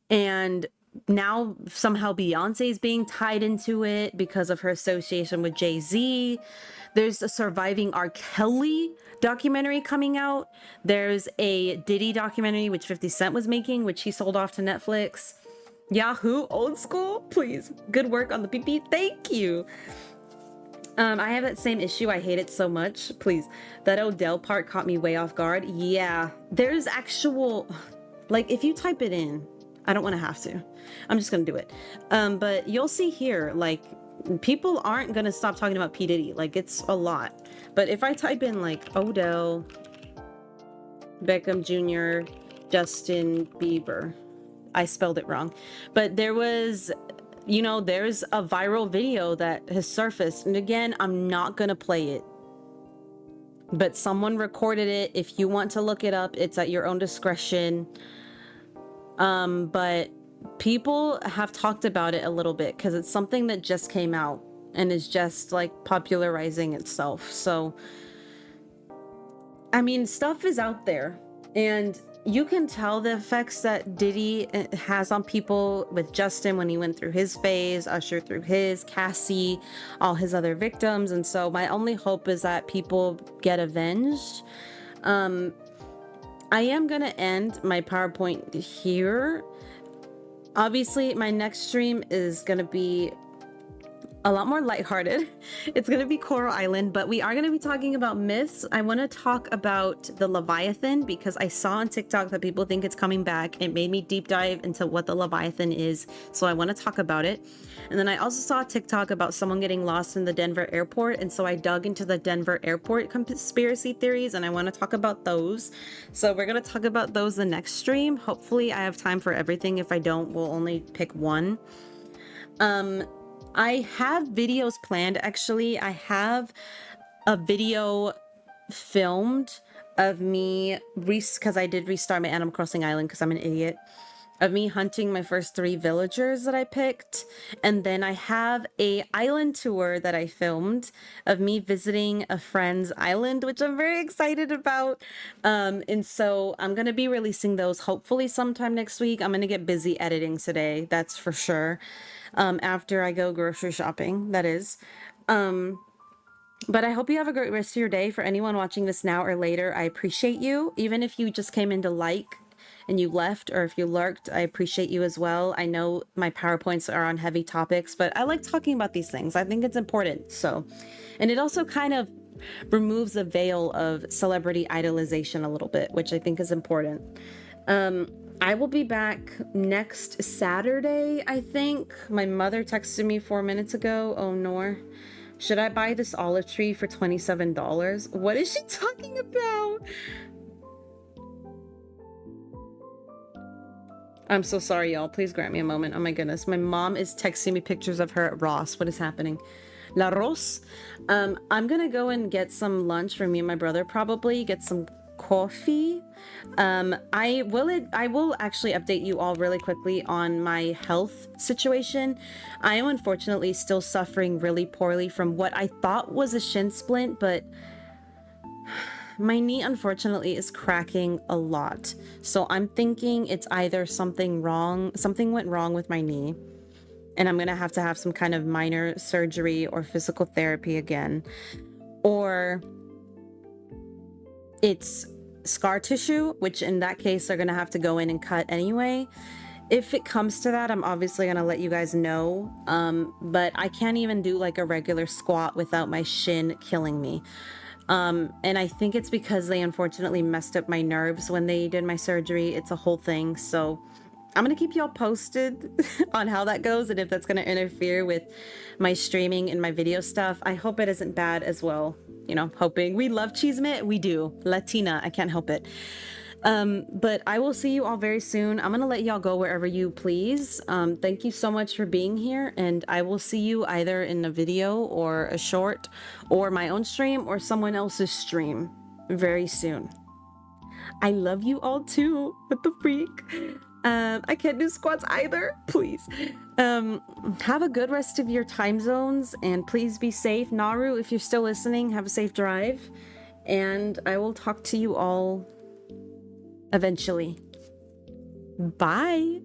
Speaker 1: and now somehow Beyonce is being tied into it because of her association with Jay-Z. There's a Surviving R. Kelly documentary coming out. There's a Diddy documentary which 50 Cent was making, which he sold off to Netflix. Yahoo, old school, please. Good work on the PP. Thank you. I have that same issue. I hate it so much. Please. That Odell part caught me way off guard. Yeah, there's actual, like if you type it in, I don't want to have to. I'm just going to do it. But you'll see here, like, people aren't going to stop talking about P. Diddy. Like, it's a lot. But if I type in, like, Odell, Beckham Jr., Justin Bieber, I spelled it wrong. But there was, there's a viral video that has surfaced. And again, I'm not going to play it. But someone recorded it. If you want to look it up, it's at your own discretion. But people have talked about it a little bit because it's something that just came out and is just like popularizing itself. So, I mean, stuff is out there and you can tell the effects that Diddy has on people with Justin when he went through his phase, Usher through his, Cassie, all his other victims. And so my only hope is that people get avenged. I am going to end my PowerPoint here. Obviously, my next stream is going to be a lot more lighthearted. It's going to be Coral Island, but we are going to be talking about myths. I want to talk about the Leviathan because I saw on TikTok that people think it's coming back. It made me deep dive into what the Leviathan is, so I want to talk about it. And then I also saw a TikTok about someone getting lost in the Denver airport, and so I dug into the Denver airport conspiracy theories, and I want to talk about those. So we're going to talk about those the next stream. Hopefully I have time for everything. If I don't, we'll only pick one. I have videos planned, actually. I have a video filmed of me, because I did restart my Animal Crossing Island because I'm an idiot, of me hunting my first 3 villagers that I picked. And then I have a island tour that I filmed of me visiting a friend's island, which I'm very excited about. And so I'm going to be releasing those hopefully sometime next week. I'm going to get busy editing today, that's for sure. After I go grocery shopping, that is. But I hope you have a great rest of your day. For anyone watching this now or later, I appreciate you. Even if you just came in to like and you left, or if you lurked, I appreciate you as well. I know my PowerPoints are on heavy topics, but I like talking about these things. I think it's important. So, and it also kind of removes the veil of celebrity idolization a little bit, which I think is important. I will be back next Saturday, I think. My mother texted me 4 minutes ago. Oh, no. Should I buy this olive tree for $27? What is she talking about? I'm so sorry, y'all. Please grant me a moment. Oh my goodness. My mom is texting me pictures of her at Ross. What is happening? La Rose. I'm gonna go and get some lunch for me and my brother, probably. Get some coffee. I will actually update you all really quickly on my health situation. I am unfortunately still suffering really poorly from what I thought was a shin splint, but my knee unfortunately is cracking a lot. So I'm thinking it's either something went wrong with my knee, and I'm gonna have to have some kind of minor surgery or physical therapy again, or it's scar tissue, which in that case they're gonna have to go in and cut anyway. If it comes to that, I'm obviously gonna let you guys know, but I can't even do like a regular squat without my shin killing me. And I think it's because they unfortunately messed up my nerves when they did my surgery. It's a whole thing. So I'm gonna keep y'all posted on how that goes and if that's gonna interfere with my streaming and my video stuff. I hope it isn't bad as well. You know, hoping. We love 𝐼𝐬𝐞𝐝. We do. Latina. I can't help it. But I will see you all very soon. I'm gonna let y'all go wherever you please. Thank you so much for being here, and I will see you either in a video or a short or my own stream or someone else's stream very soon. I love you all too. What the freak? I can't do squats either. Please. Have a good rest of your time zones, and please be safe. Naru, if you're still listening, have a safe drive, and I will talk to you all eventually. Bye.